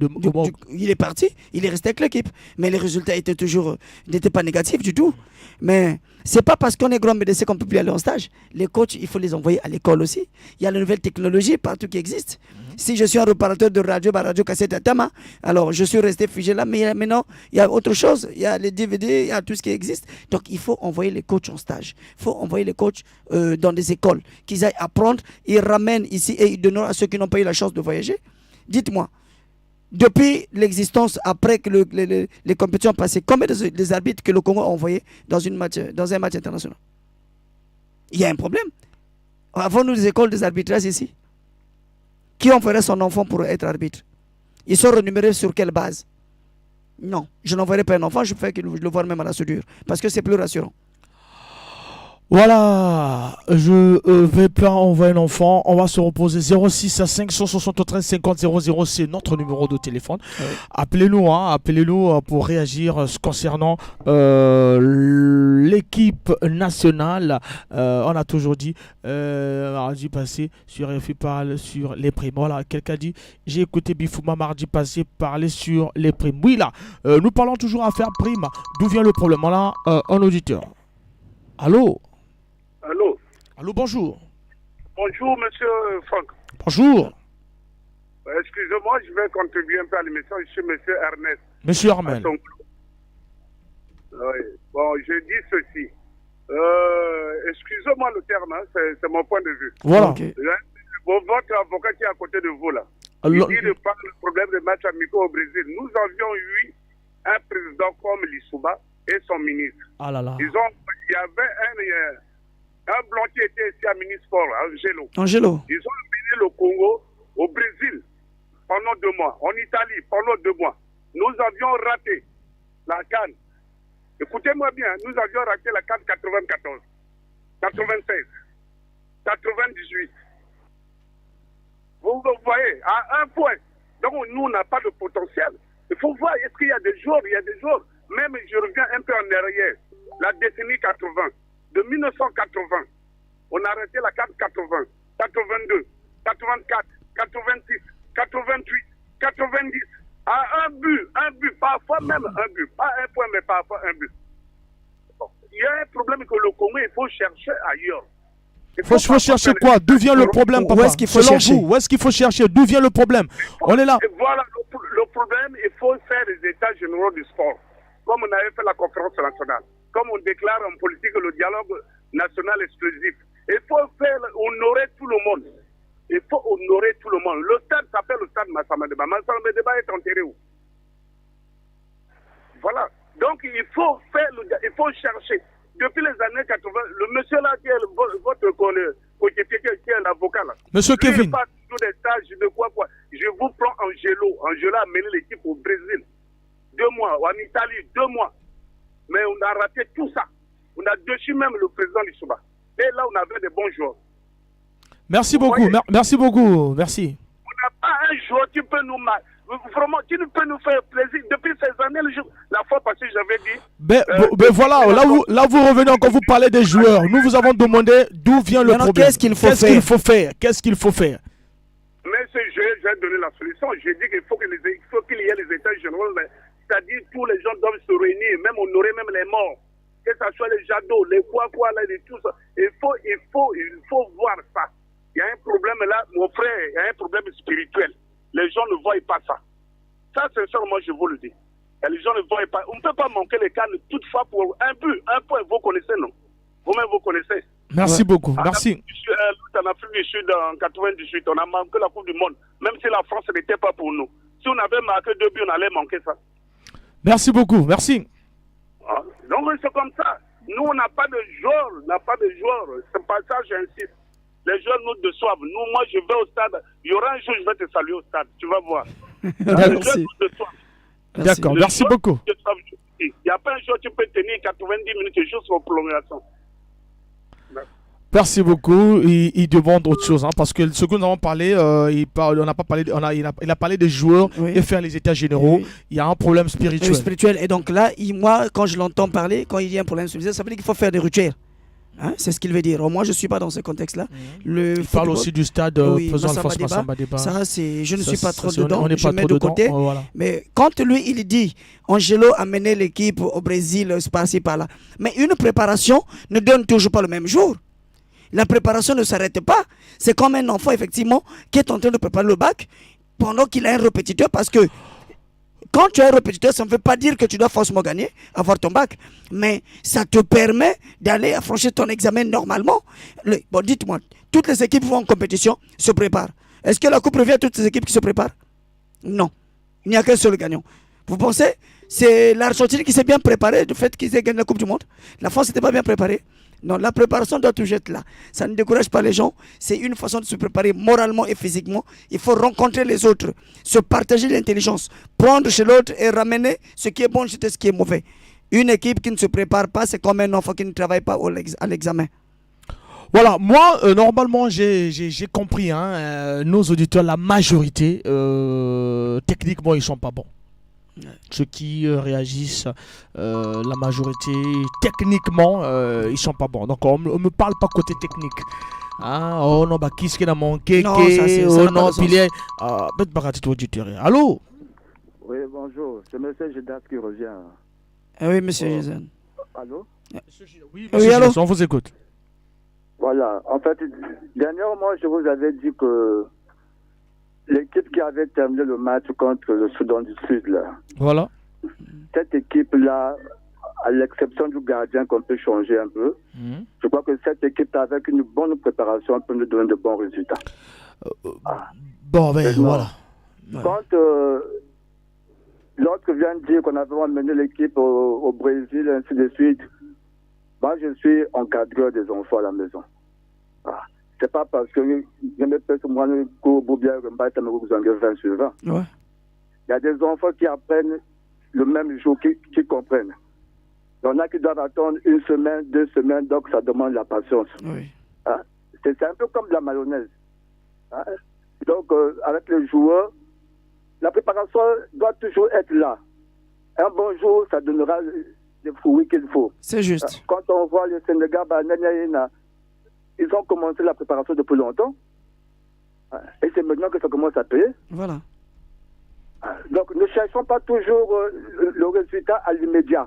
S1: Il est parti, il est resté avec l'équipe. Mais les résultats n'étaient pas négatifs du tout. Mais c'est pas parce qu'on est grand médecin qu'on peut plus aller en stage. Les coachs, il faut les envoyer à l'école aussi. Il y a la nouvelle technologie partout qui existe. Si je suis un réparateur de radio, radio cassette à Tama, alors je suis resté figé là, mais maintenant, il y a autre chose. Il y a les DVD, il y a tout ce qui existe. Donc, il faut envoyer les coachs en stage. Il faut envoyer les coachs dans des écoles, qu'ils aillent apprendre, ils ramènent ici et ils donnent à ceux qui n'ont pas eu la chance de voyager. Dites-moi, depuis l'existence, après que les compétitions passées, combien des arbitres que le Congo a envoyés dans un match international? Il y a un problème. Avons-nous des écoles des arbitrages ici? Qui enverrait son enfant pour être arbitre? Ils sont renumérés sur quelle base? Non, je n'enverrai pas un enfant, je fais que je le vois même à la soudure, parce que c'est plus rassurant.
S2: Voilà, je vais pas envoyer un enfant. On va se reposer 06 à 573 50 00, c'est notre numéro de téléphone.
S1: Oui.
S2: Appelez-nous, appelez-nous pour réagir concernant l'équipe nationale. On a toujours dit, mardi passé, sur RFI parle sur les primes. Voilà, quelqu'un dit, j'ai écouté Bifouma mardi passé parler sur les primes. Oui, là, nous parlons toujours à faire prime. D'où vient le problème? Voilà, un auditeur. Allô?
S4: Allô?
S2: Allô, bonjour.
S4: Bonjour, monsieur Franck.
S2: Bonjour.
S4: Excusez-moi, je vais contribuer un peu à l'émission. Je suis monsieur Ernest.
S2: Monsieur Armel.
S4: Oui. Bon, je dis ceci. Excusez-moi le terme, hein, c'est mon point de vue.
S2: Voilà.
S1: Okay.
S4: Votre avocat qui est à côté de vous, là,
S2: Alors,
S4: il dit de parler du problème des matchs amicaux au Brésil. Nous avions eu un président comme Lissouba et son ministre.
S2: ah là là.
S4: Il y avait un blanc qui était ici à Minisport, Angelo.
S1: Angelo.
S4: Ils ont amené le Congo au Brésil pendant 2 mois, en Italie pendant 2 mois. Nous avions raté la CAN. Écoutez-moi bien, nous avions raté la CAN 94, 96, 98. Vous voyez, à un point. Donc nous, on n'a pas de potentiel. Il faut voir, est-ce qu'il y a des jours, même je reviens un peu en arrière, la décennie 80. De 1980, on a arrêté la CAN 80, 82, 84, 86, 88, 90, à un but, parfois même un but, pas un point, mais parfois un but. Bon. Il y a un problème que le Congo, il faut chercher ailleurs.
S2: Il faut chercher quoi? D'où vient le problème, papa?
S1: Où est-ce qu'il faut
S2: Selon
S1: chercher?
S2: vous, où est-ce qu'il faut chercher? D'où vient le problème? On est là.
S4: Et voilà, le problème, il faut faire les états généraux du sport, comme on avait fait la conférence nationale. Comme on déclare en politique le dialogue national exclusif. Il faut honorer tout le monde. Il faut honorer tout le monde. Le stade s'appelle le stade Massamadeba. Massamadeba est enterré où? Voilà. Donc il faut chercher. Depuis les années 80, le monsieur là qui est votre coéquipier, qui est l'avocat là.
S2: Monsieur Kevin.
S4: Il pas toujours des stages de quoi. Je vous prends Angelo. Angelo a mené l'équipe au Brésil. 2 mois. En Italie, 2 mois. Mais on a raté tout ça. On a déchu même le président Lissouba. Et là, on avait des bons joueurs.
S2: Merci beaucoup. Merci beaucoup. Merci.
S4: On n'a pas un joueur qui peut nous vraiment, qui peut nous faire plaisir. Depuis ces années, la fois passée, j'avais dit.
S2: Ben voilà, là vous revenez encore, vous parlez des joueurs. Nous vous avons demandé d'où vient le problème.
S1: Qu'est-ce qu'il faut faire?
S2: Qu'est-ce qu'il faut faire?
S4: Mais j'ai donné la solution. J'ai dit qu'il faut qu'il y ait les états généraux. C'est-à-dire tous les gens doivent se réunir, même honorer même les morts. Que ce soit les jadots, les quoi, là, et tout ça. Il faut voir ça. Il y a un problème là, mon frère, il y a un problème spirituel. Les gens ne voient pas ça. Ça, c'est ça, moi, je vous le dis. Et les gens ne voient pas. On ne peut pas manquer les cannes toutefois pour un but, un point. Vous connaissez, non? Vous-même, vous connaissez.
S2: Merci beaucoup. Merci.
S4: En Afrique du Sud, en 98, on a manqué la Coupe du Monde, même si la France n'était pas pour nous. Si on avait marqué 2 buts, on allait manquer ça.
S2: Merci beaucoup. Merci.
S4: Ah, donc c'est comme ça. Nous, on n'a pas de joueurs, C'est pas ça, j'insiste. Les joueurs nous déçoivent. Nous, moi, je vais au stade. Il y aura un jour, je vais te saluer au stade. Tu vas voir. Les joueurs nous déçoivent.
S2: D'accord, merci beaucoup.
S4: Il n'y a pas un jour tu peux tenir 90 minutes juste pour prolongation.
S2: Merci beaucoup. Il demande autre chose, hein, parce que ce que nous avons parlé, on n'a pas parlé, il a parlé des joueurs et faire les états généraux.
S1: Oui.
S2: Il y a un problème spirituel.
S1: Spirituel. Et donc là, moi, quand je l'entends parler, quand il y a un problème spirituel, ça veut dire qu'il faut faire des rituels. Hein, c'est ce qu'il veut dire. Moi, je ne suis pas dans ce contexte-là.
S2: Il parle aussi du stade faisant le Force Massamba débat.
S1: Ça, je ne suis pas trop dedans.
S2: On n'est pas
S1: mets
S2: trop
S1: de
S2: dedans.
S1: côté.
S2: Voilà.
S1: Mais quand lui, il dit Angelo a mené l'équipe au Brésil, par-ci, par-là. Mais une préparation ne donne toujours pas le même jour. La préparation ne s'arrête pas. C'est comme un enfant, effectivement, qui est en train de préparer le bac pendant qu'il a un répétiteur. Parce que quand tu as un répétiteur, ça ne veut pas dire que tu dois forcément gagner, avoir ton bac. Mais ça te permet d'aller franchir ton examen normalement. Bon, dites-moi, toutes les équipes qui vont en compétition se préparent. Est-ce que la coupe revient à toutes les équipes qui se préparent? Non. Il n'y a qu'un seul gagnant. Vous pensez? C'est l'Argentine qui s'est bien préparée du fait qu'ils aient gagné la Coupe du Monde. La France n'était pas bien préparée. Non, la préparation doit toujours être là. Ça ne décourage pas les gens. C'est une façon de se préparer moralement et physiquement. Il faut rencontrer les autres, se partager l'intelligence, prendre chez l'autre et ramener ce qui est bon chez ce qui est mauvais. Une équipe qui ne se prépare pas, c'est comme un enfant qui ne travaille pas à l'examen.
S2: Voilà, moi, normalement, j'ai compris, hein, nos auditeurs, la majorité, techniquement, ils ne sont pas bons. Ceux qui réagissent, la majorité, techniquement, ils sont pas bons. Donc, on me parle pas côté technique. Ah, oh non, bah, qui est-ce qui a manqué?
S1: Non, ça,
S2: oh non, pilier. Allô?
S3: Oui, bonjour. C'est M. Gédas qui revient.
S1: Oui, monsieur Jason.
S3: Allô?
S2: Oui,
S1: allô?
S2: on vous écoute.
S3: Voilà. En fait, dernièrement, je vous avais dit que l'équipe qui avait terminé le match contre le Soudan du Sud, là,
S2: voilà.
S3: Cette équipe-là, à l'exception du gardien qu'on peut changer un peu, je crois que cette équipe, avec une bonne préparation, peut nous donner de bons résultats.
S2: Bon, ben voilà.
S3: Quand l'autre vient de dire qu'on avait amené l'équipe au Brésil, ainsi de suite, moi, je suis encadreur des enfants à la maison. C'est pas parce que je me pèse moi le cours bien que vous en avez 20 sur 20.
S1: Ouais.
S3: Il y a des enfants qui apprennent le même jour, qui comprennent. Il y en a qui doivent attendre 1 semaine, 2 semaines, donc ça demande la patience.
S1: Oui.
S3: C'est un peu comme de la mayonnaise. Donc, avec les joueurs, la préparation doit toujours être là. Un bon jour, ça donnera les fruits qu'il faut.
S1: C'est juste.
S3: Quand on voit le Sénégal, ils ont commencé la préparation depuis longtemps. Et c'est maintenant que ça commence à payer.
S1: Voilà.
S3: Donc, ne cherchons pas toujours le résultat à l'immédiat.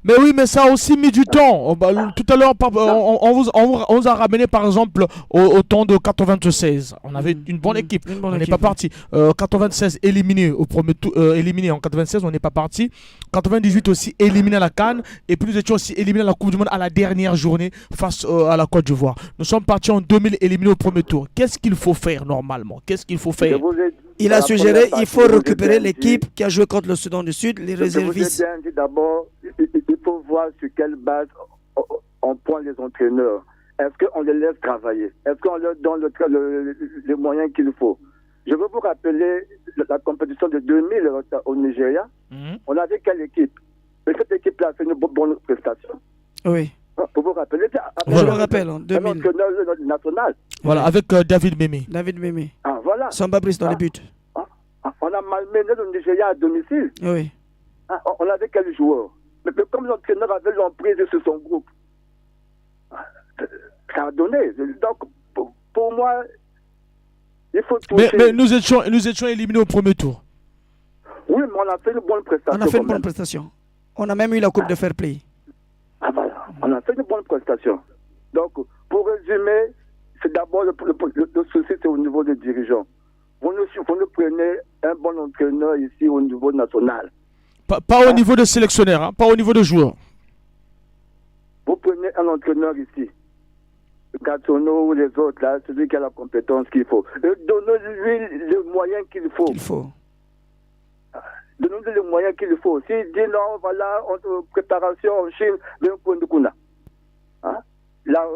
S2: Mais oui, mais ça a aussi mis du temps. Tout à l'heure, on vous a ramené par exemple au temps de 96. On avait une bonne équipe. On n'est pas parti. 96 éliminé au premier tour, éliminé en 96, on n'est pas parti. 98 aussi éliminé à la CAN. Et puis nous étions aussi éliminés à la Coupe du Monde à la dernière journée face à la Côte d'Ivoire. Nous sommes partis en 2000 éliminés au premier tour. Qu'est-ce qu'il faut faire normalement? Qu'est-ce qu'il faut faire?
S1: Il a suggéré il faut récupérer l'équipe qui a joué contre le Soudan du Sud, les réservistes.
S3: Je vous ai bien dit d'abord, il faut voir sur quelle base on prend les entraîneurs. Est-ce qu'on les laisse travailler? Est-ce qu'on leur donne les moyens qu'il faut? Je veux vous rappeler la compétition de 2000 au Nigeria. On avait quelle équipe? Et cette équipe-là a fait une bonne prestation.
S1: Oui.
S3: Pour vous rappeler,
S1: je me rappelle en 2000.
S3: Un entraîneur national.
S2: Voilà, avec David Mémé.
S1: David Mémé.
S3: Voilà.
S1: Samba Brice dans les buts.
S3: On a malmené le Nigeria à domicile.
S1: Oui.
S3: On avait quel joueur? Mais comme l'entraîneur avait l'emprise sur son groupe, ça a donné. Donc, pour moi, il faut toucher.
S2: Mais nous étions éliminés au premier tour.
S3: Oui, mais on a fait une bonne prestation.
S1: On a fait une bonne prestation. On a même eu la Coupe de Fair Play.
S3: Voilà. On a fait une bonne prestation. Donc, pour résumer, c'est d'abord le souci, c'est au niveau des dirigeants. Vous nous prenez un bon entraîneur ici au niveau national.
S2: Pas au niveau de sélectionneur, hein, pas au niveau de joueur.
S3: Vous prenez un entraîneur ici. Gatono ou les autres, là, celui qui a la compétence qu'il faut. Donnons-lui les moyens qu'il faut.
S1: Il faut.
S3: Donnons-lui les moyens qu'il faut. S'il dit non, voilà, préparation en Chine, mais pour nous, hein? Là,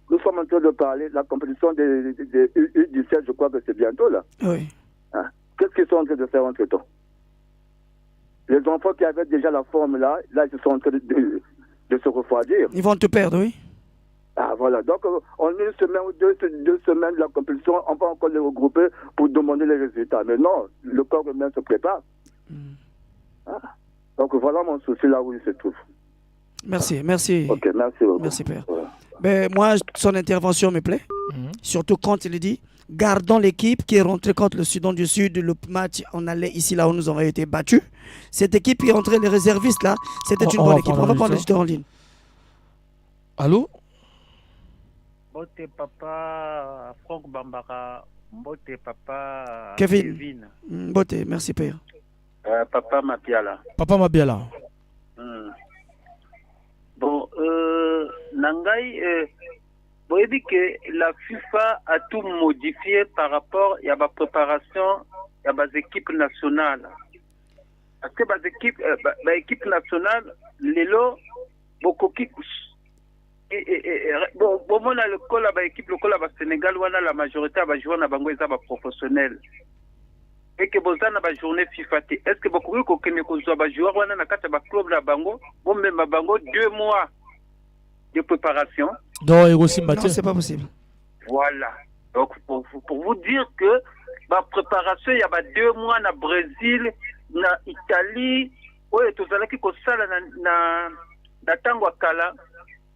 S3: nous sommes en train de parler de la compétition des U17, je crois que c'est bientôt là.
S1: Oui.
S3: Hein? Qu'est-ce qu'ils sont en train de faire entre temps? Les enfants qui avaient déjà la forme là, ils sont en train de se refroidir.
S1: Ils vont te perdre, oui.
S3: Ah voilà, donc en une semaine ou deux semaines de la compétition, on va encore les regrouper pour demander les résultats. Mais non, le corps humain se prépare. Ah. Donc voilà mon souci là où il se trouve.
S1: Merci, merci.
S3: Ok, merci beaucoup.
S1: Merci, Père.
S3: Voilà.
S1: Ben, moi, son intervention me plaît. Surtout quand il dit gardons l'équipe qui est rentrée contre le Soudan du Sud. Le match, on allait ici, là où nous avons été battus. Cette équipe qui est rentrée, les réservistes, là, c'était une bonne équipe. On va prendre les éditeurs en ligne.
S2: Allô?
S5: Mbote papa Franck Bambara, Mbote papa
S1: Kevin. Mbote, merci Père.
S5: Papa Mapiala.
S2: Papa Mabiala.
S5: Bon, Nangai, vous avez dit que la FIFA a tout modifié par rapport à la préparation à les équipes nationales. Parce que les équipes nationales, les lots, beaucoup qui bon, on a le col à l'équipe, le col à Sénégal, on a la majorité à jouer à Bango et à professionnel. Et que vous avez une journée FIFA. Est-ce que beaucoup de gens qui jouer on a un club à Bango, bon même à Bango 2 mois de préparation.
S2: Non,
S1: c'est pas possible.
S5: Voilà. Donc pour vous dire que la préparation, il y a 2 mois au Brésil, en Italie, où tout ça qui est ça na tango kala.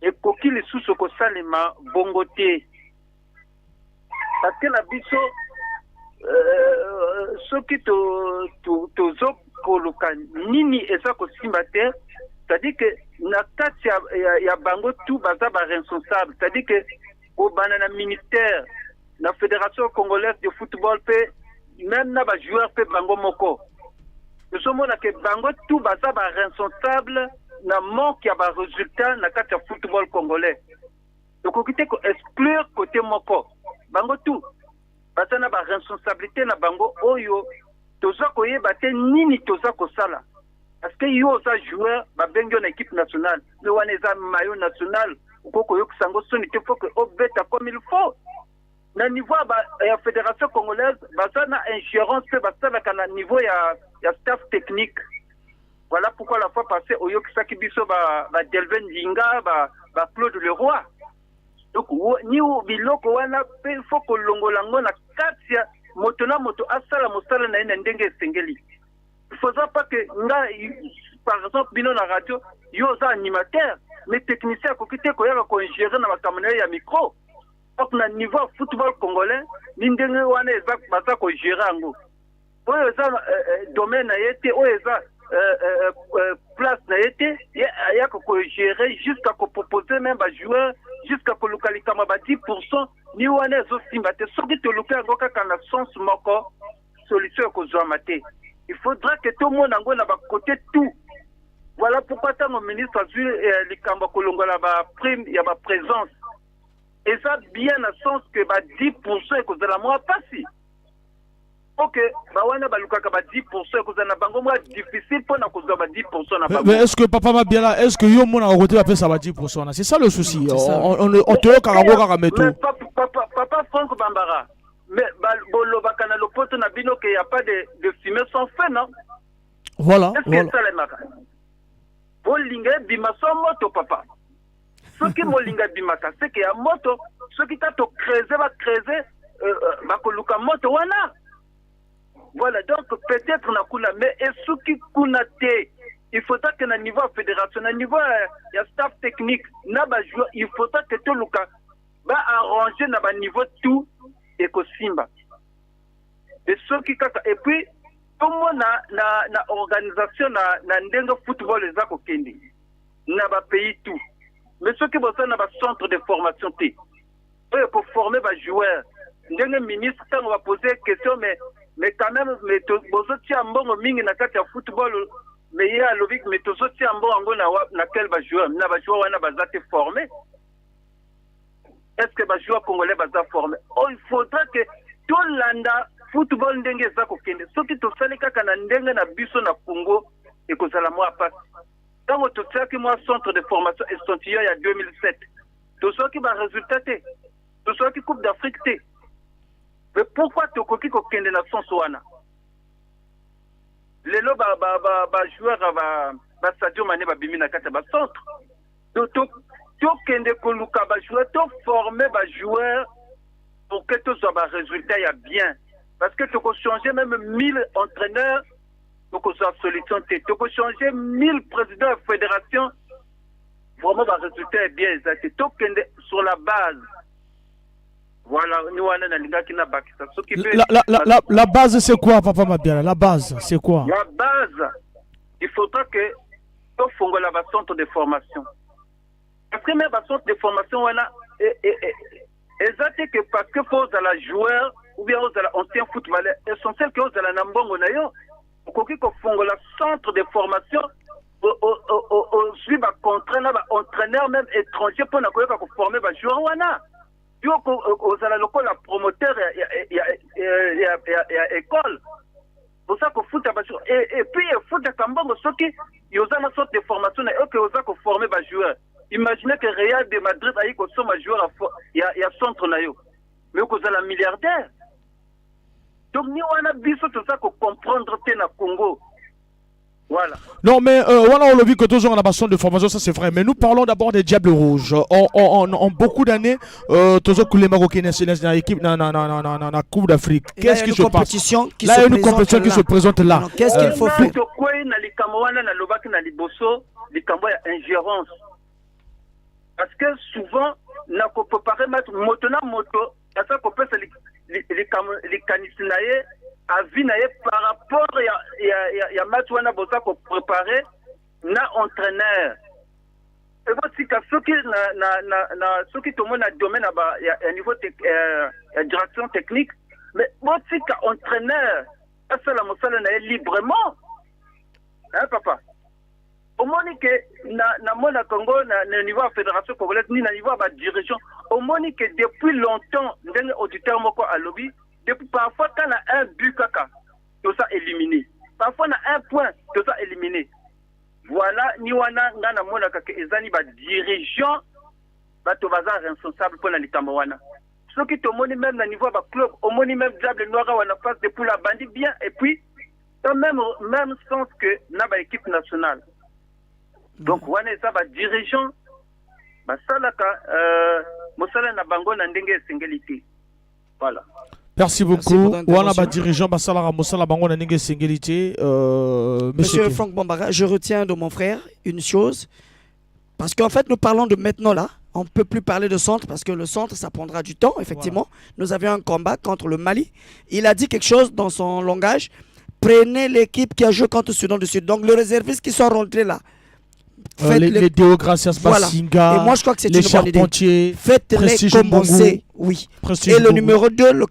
S5: Et koki les sous ko salema bongoté parce que la biso ce qui to zo koluka nini eza ko simbate c'est-à-dire que na kati ya bango tout baza ba responsable c'est-à-dire que au banana ministère la fédération congolaise de football pe même na ba joueur pe bango moko nous sommes là que bango tout baza ba responsable na manque ya ba résultat na kati ya football congolais. Donc okite ko exclure côté moko. Bango tout. Bata na ba responsabilité na bango oyo toza ko yeba te nini toza ko sala. Parce que yo za joueur ba bengo na équipe nationale, le wana za maillot national, ukoko yo kusango soni te faut que obeta comme il faut. Na niveau ya fédération congolaise, bata na ingérence pe bata na niveau ya staff technique. Voilà pourquoi la fois passée, au Yokisaki Biso, Delven Dinga, Claude Leroy. Donc, ni au biloko wana, il faut que l'ongolango na katia, motona moto asala mosala na ndenge sengeli. Il ne faudra pas que, par exemple, bino na radio, yoza animateur, mais technicien, kokite koyaka ko gérer na makamana ya micro. Donc, na niveau football congolais, ni ndenge wana eza baza ko gérer ango. Oyo eza domaine na yete, oyo eza place n'a été il y a que gérer jusqu'à que proposer même à joueur jusqu'à que localité ma 10% ni wana zo simbate soki to luka ngoka kana sens moko solution ko zo maté il faudra que tout le monde ngo na ba côté tout voilà pourquoi tant mon ministre a vu likamba kolongola ba prime ya ba présence et ça bien à sens que ba 10% ko za la moi passi. Ok, bawana balukaka ba 10% kozana bango moi difficile pour na kozwa ba 10% na bango.
S2: Mais est-ce que papa Mabiala, est-ce que yo mona côté va ça va 10%? C'est ça le souci. On te karago karameto.
S5: Papa Franck Bambara. Mais bolo bakana le poto na bino que y a pas de fumée sans feu non?
S2: Voilà.
S5: Est-ce que ça les maka? Bolinga bimaso moto papa. Ce qui molinga bimaka c'est que ya moto, ce qui t'a to creuser va creuser bakoluka moto wana. Voilà, donc peut-être na kula, mais est-ce qui kuna te? Il faudra que na niveau fédération, na niveau y a staff technique, na ba joueur, il faudra que tout le cas va arranger na ba niveau tout et que simba. Et ce qui et puis tout le monde na organisation na ndenga football les a kokendi. Na ba pays tout. Mais ce qui besoin na ba centre de formation te. Pour former ba joueur. Ndenga ministre on va poser question mais quand même mais bozoti ambongo mingi na kati ya football mais ya logique mais tozoti ambongo na quel ba joueur na ba joueur wana bazate formé est-ce que les joueurs congolais vont être formés? Oh, il faudra que tout l'anda football ndenge za kokende. Ce qui te sali kaka na ndenge na biso na Congo et que ça la moi passe. Dans votre centre de formation échantillon il y a 2007. Tout ce qui va résultater. Tout ce qui Coupe d'Afrique. Mais pourquoi tu as kokende na son soana? Les joueurs ba Sadio Mané ba bimi na kata ba centre. Tu kende koluka ba joueur, tu former ba joueur pour que tout soit ba résultat ya bien. Parce que tu peux changer même 1000 entraîneurs, tu peux soit solution, tu peux changer 1000 présidents de fédération. Vraiment ba résultat est bien exact. Tu kende sur la base. Voilà, nous on a linga kina bakisa.
S2: La base c'est quoi, Papa Mabiala? La base c'est quoi?
S5: La base, il faudra que tu fasses la centre de formation. Parce que même la centre de formation, on a exact que parce que faut la joueur ou bien aux anciens footballeurs essentiel que aux la nambongo na yo, pour que la centre de formation au suivre entraîneur même étranger pour na koyeka ko former ba joueur wana. Aux la promoteur et école. Pour ça qu'on fout et puis il faut que Kambongo ceux qui ils ont une sorte de formation et que ils ont formé des joueurs. Imaginez que Real de Madrid a eu comme joueur il y a centre na yo. Mais qu'on a la milliardaire. Donc nous on a besoin tout ça qu'on comprendre na Congo. Voilà.
S2: Non, mais voilà, on l'a vu que toujours en absence de formation, ça c'est vrai. Mais nous parlons d'abord des Diables Rouges. En beaucoup d'années, toujours que les Marocains nationaux dans l'équipe, dans la Coupe d'Afrique. Qu'est-ce qui se passe? Là, il y a une compétition qui se présente là.
S1: Qu'est-ce qu'il faut faire?
S5: Ingérence. Parce que souvent, on peut préparer moto, ça qu'on peut les canisinaïs à vinaïe par rapport à match où on a besoin de préparer na entraîneur. Et voici que ceux qui tout le monde a domaine à niveau direction technique, mais voici qu'entraîneur, ça la mosala na librement. Hein papa? Au moins que na mona Congo na niveau de la fédération congolaise ni na niveau de la dirigeant, au moins que depuis longtemps ndenge auditeur moko à lobby. Depuis parfois, quand on a un but, tout ça éliminé. Parfois, on a un point, tout ça éliminé. Voilà, nous avons des dirigeants, qui sont responsables pour les Camerounais. Ceux qui sont même au niveau du club, au moins même Diable Noir, on a face depuis la bandit bien, et puis, dans le même sens que dans l'équipe nationale. Donc, on a des dirigeants, ça, voilà.
S2: Merci beaucoup. Wana dirigeant Basalara Moussala Bango na Ninge Singélité.
S1: Monsieur Franck Bambara, je retiens de mon frère une chose. Parce qu'en fait, nous parlons de maintenant là. On ne peut plus parler de centre parce que le centre, ça prendra du temps, effectivement. Voilà. Nous avions un combat contre le Mali. Il a dit quelque chose dans son langage. Prenez l'équipe qui a joué contre le Soudan du Sud. Donc, le réserviste qui sont rentrés là.
S2: Les Déogracias Basinga,
S1: voilà. Et moi je crois que c'est
S2: les
S1: une bonne idée. Faites-les commencer, oui. Et le numéro 2, le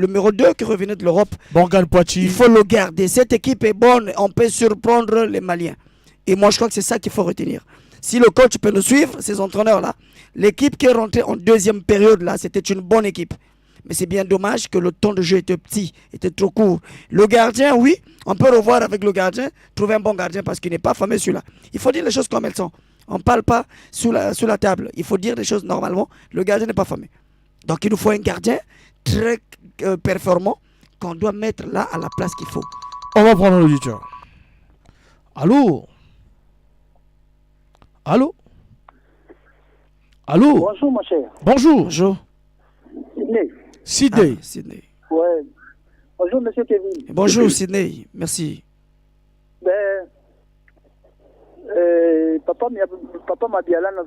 S1: numéro 2 qui revenait de l'Europe, il faut le garder. Cette équipe est bonne, on peut surprendre les Maliens. Et moi je crois que c'est ça qu'il faut retenir. Si le coach peut nous suivre, ces entraîneurs-là, l'équipe qui est rentrée en deuxième période là, c'était une bonne équipe. Mais c'est bien dommage que le temps de jeu était petit, était trop court. Le gardien, oui, on peut revoir avec le gardien, trouver un bon gardien parce qu'il n'est pas fameux celui-là. Il faut dire les choses comme elles sont. On ne parle pas sous la table. Il faut dire les choses normalement. Le gardien n'est pas fameux. Donc il nous faut un gardien très performant qu'on doit mettre là à la place qu'il faut.
S2: On va prendre l'auditeur. Allô? Allô? Allô?
S6: Bonjour mon cher.
S2: Bonjour.
S1: Bonjour.
S2: Sidney.
S1: Sidney.
S6: Ouais. Bonjour, monsieur Kevin.
S1: Bonjour, Sidney. Merci.
S6: Ben, papa Mabiala dans un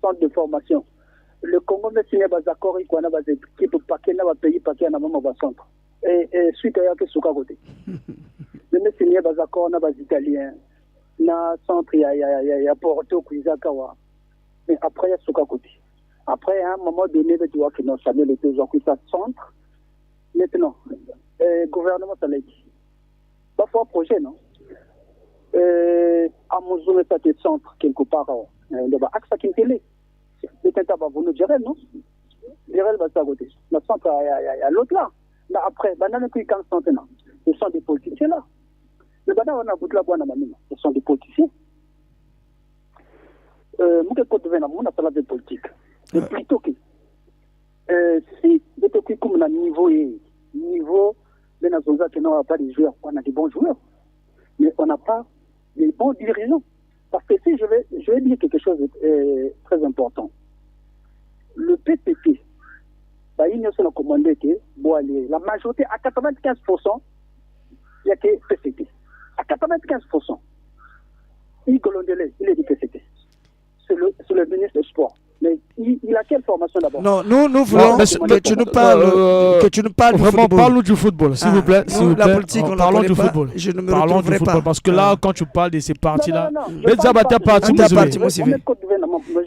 S6: centre de formation. Le Congo a signé des accords avec des équipes paquet dans pays paquet dans le centre. Et suite à ce que côté. Le a signé des accords avec des Italiens. Dans le centre, il y a Porto, Kuizakawa. Mais après, il y a ce côté. Après, à un moment donné, tu vois que nous sommes les deux ans qui sont centre. Maintenant, le gouvernement, ça l'a dit. Pas pour un projet, non? À mon zone, ça centre quelque part. Il y a un axe qui est télé. Peut-être pas vous nous direz, non? Direz, va à côté. Le centre, il y a l'autre là. Mais après, ce sont des politiciens là. Le banane, on a goûté la bonne amie. Ce sont des politiciens. Moi, on a parlé de politique. Mais plutôt que si vous êtes comme un niveau, de la zone qui n'a pas de joueurs, on a des bons joueurs, mais on n'a pas des bons dirigeants. Parce que si je vais dire quelque chose de très important. Le PPP, il a commandé que la majorité, à 95%, il y a que PPP. À 95%. Il est du PPP. C'est le ministre des Sports. Mais il a quelle formation d'abord?
S1: Non, nous voulons que tu nous parles,
S2: vraiment,
S1: du football.
S2: Parle-nous du football, s'il vous plaît.
S1: La politique, on
S2: parlons
S1: ne
S2: du
S1: pas.
S2: football.
S1: Je ne me
S2: Parlons du
S1: retrouverai
S2: football,
S1: pas.
S2: parce que là, quand tu parles de ces parties-là,
S6: Non,
S2: mais d'abord, ta partie,
S1: ta partie,
S2: vous
S1: moi,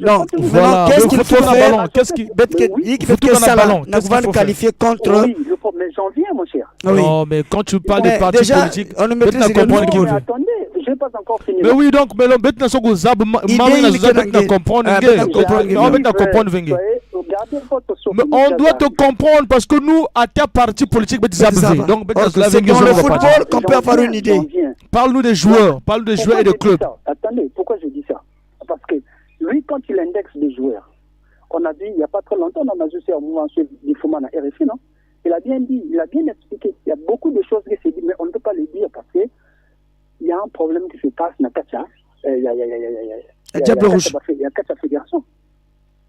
S6: Non,
S2: voilà.
S1: Qu'est-ce qu'il faut faire?
S2: Qu'est-ce qu'il
S1: faut qualifier contre.
S6: Oui, mais j'en viens, mon cher.
S2: Non, mais quand tu parles des partis
S1: déjà,
S2: politiques,
S1: on ne maîtrise
S2: peut-être
S1: rien.
S2: comprendre qui veut.
S6: Attendez, je n'ai pas encore fini.
S2: Mais oui, donc, mais maintenant, ce que vous avez, comprendre, mais on doit te comprendre parce que nous, à ta partie politique,
S1: c'est dans le football qu'on peut avoir une idée.
S2: Parle-nous des joueurs, et des clubs.
S6: Attendez, pourquoi je dis ça? Parce que lui, quand il indexe des joueurs, on a dit il n'y a pas très longtemps, on a juste un mouvement du Foumana RFI, non? Il a bien dit, il a bien expliqué. Il y a beaucoup de choses qui se disent, mais on ne peut pas le dire parce que il y a un problème qui se passe dans Kacha. Il y a Kacha Fédération.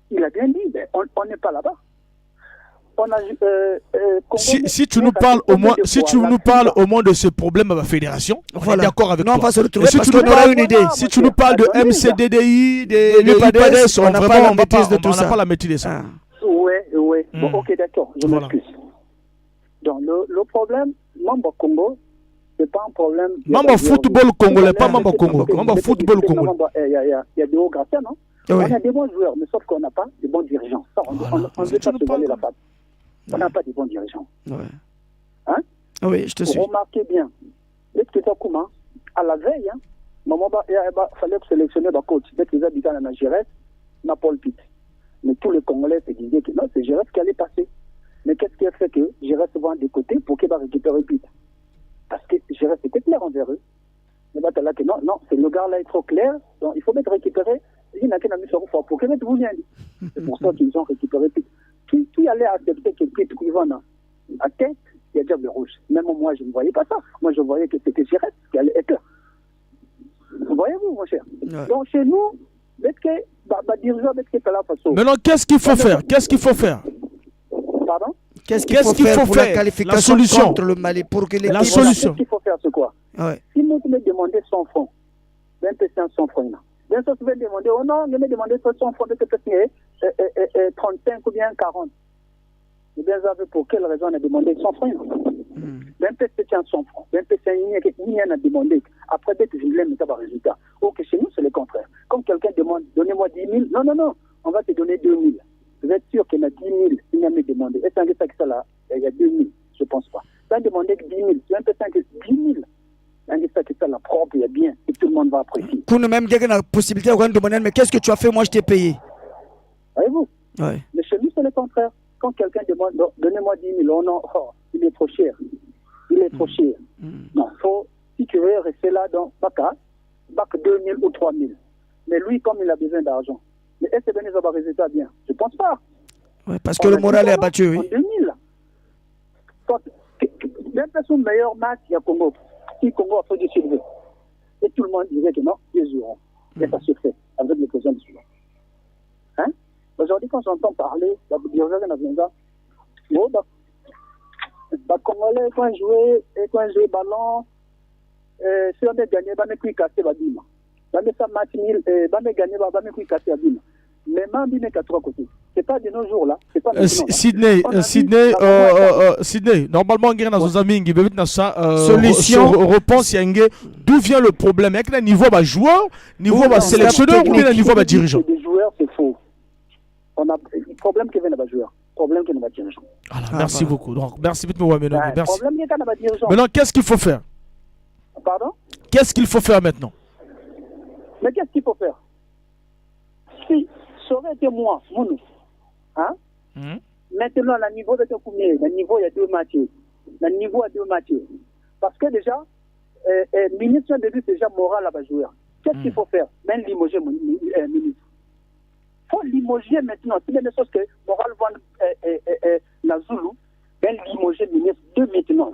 S6: Il a bien dit, mais on n'est pas là-bas. On a,
S2: si tu nous parles au moins, de ce problème à la fédération, on est d'accord avec toi.
S1: On va se retrouver
S2: si
S1: parce
S2: tu nous
S1: qu'on aura une idée.
S2: Si tu nous parles de MCDDI, des
S1: l'UPADS,
S2: on n'a pas la maîtrise de tout ça. On n'a pas la maîtrise de ça.
S6: Oui. Bon, ok, d'accord, je m'excuse. Donc, le problème, Mamba Congo, c'est pas un problème.
S2: Mamba football congolais, pas Mamba Congo. Mamba football congolais.
S6: Il y a des hauts graciens, non?
S1: Oui.
S6: On a des bons joueurs, mais sauf qu'on n'a pas de bons dirigeants. Ça, on ne veut pas se voler la face. On n'a pas de bons dirigeants.
S1: Ouais.
S6: Hein?
S1: Oui, je te suis.
S6: Remarquez bien. Dès que tu à la veille, il fallait sélectionner le coach. Dès qu'ils habitaient en Gérès, n'a Paul Pitt. Mais tous les Congolais se disaient que non, c'est Gérès qui allait passer. Mais qu'est-ce qui a fait que Gérès va de côté pour qu'il va récupérer Pitt? Parce que Gérès était clair envers eux. Mais là, que non, c'est le gars là est trop clair, donc il faut mettre récupérer. Il n'a qu'un ami sur le pour que mettre vous bien. C'est pour ça qu'ils ont récupéré Pitt. Qui allait accepter que Pitt Kouivana à tête, il y a Diable Rouge. Même moi, je ne voyais pas ça. Moi, je voyais que c'était Gérès qui allait être là. Voyez-vous, mon cher?
S1: Ouais.
S6: Donc, chez nous,
S2: maintenant, qu'est-ce qu'il faut faire?
S6: Pardon?
S1: Qu'est-ce qu'il faut faire pour la qualification contre le Mali pour que les
S2: la solution.
S6: Qu'est-ce qu'il faut faire, c'est quoi?
S1: Ouais.
S6: Si nous me demandons 100 francs, 20% 100 francs, bien sûr, tu vas demander, oh non, je vais demander 100 francs, peut-être 35 ou bien 40. Mais bien sûr, pour quelle raison on a demandé 100 francs? 20% 100 francs, 20% il y en a demandé. Après, dès que je voulais mettre un résultat. Ok, chez nous, c'est le contraire. Comme quelqu'un demande, donnez-moi 10 000, non, on va te donner 2 000. Vous êtes sûr qu'il y en a 10 000, il n'y a pas demandé. Est-ce que ça là, il y a 2 000, je ne pense pas. Ça demandé que 10 000, tu as l'impression que 10 000. Que ça la propre, il y a bien, et tout le monde va apprécier.
S1: Pour nous même dire qu'on a la possibilité de demander, mais qu'est-ce que tu as fait, moi je t'ai payé.
S6: Voyez-vous?
S1: Ouais.
S6: Mais chez nous, c'est le contraire. Quand quelqu'un demande, donnez-moi 10 000, oh non, il est trop cher. Non, si tu veux rester là dans bac 2 000 ou 3 000. Mais lui, comme il a besoin d'argent, mais est-ce que ça va résultat bien? Je ne pense pas.
S1: Ouais, parce que le moral est abattu, oui.
S6: En 2000, même son meilleur match, il y a Congo. Si Congo a fait du survie. Et tout le monde disait que non, ils joueront. Et ça se fait avec le président du Soudan. Hein? Aujourd'hui, quand j'entends parler, la Congolais, quand ils jouent ballon, si on a gagné, on a pu casser la bima. On a match 1000, on a gagné, on a pu casser la bima. Mais même il n'est qu'à 3 côtés. C'est pas de nos jours là. C'est pas
S2: Sydney, normalement, on a nos amis qui veulent ça.
S1: Solution.
S2: Réponse, d'où vient le problème? Est-ce que niveau bas joueur, niveau bas sélectionneur ou bien niveau bas dirigeant?
S6: Les joueurs, c'est faux. On a le problème qui vient de joueur. Problème qui vient de dirigeant.
S2: Merci beaucoup. Donc, merci beaucoup, merci.
S6: Problème qui vient de dirigeant.
S2: Maintenant, qu'est-ce qu'il faut faire?
S6: Pardon? Qu'est-ce
S2: qu'il faut faire maintenant?
S6: Mais qu'est-ce qu'il faut faire? Si ça aurait été moi, Mounou. Hein? Maintenant, le niveau de combien? Le niveau, il y a 2 matchs. Le niveau, il y a 2 matchs. Parce que déjà, le ministre de lui, c'est déjà moral à jouer. Qu'est-ce qu'il faut faire? Même limoger ministre. Il faut limoger maintenant. C'est la même chose que moral la Zulu, même limoger ministre de maintenant.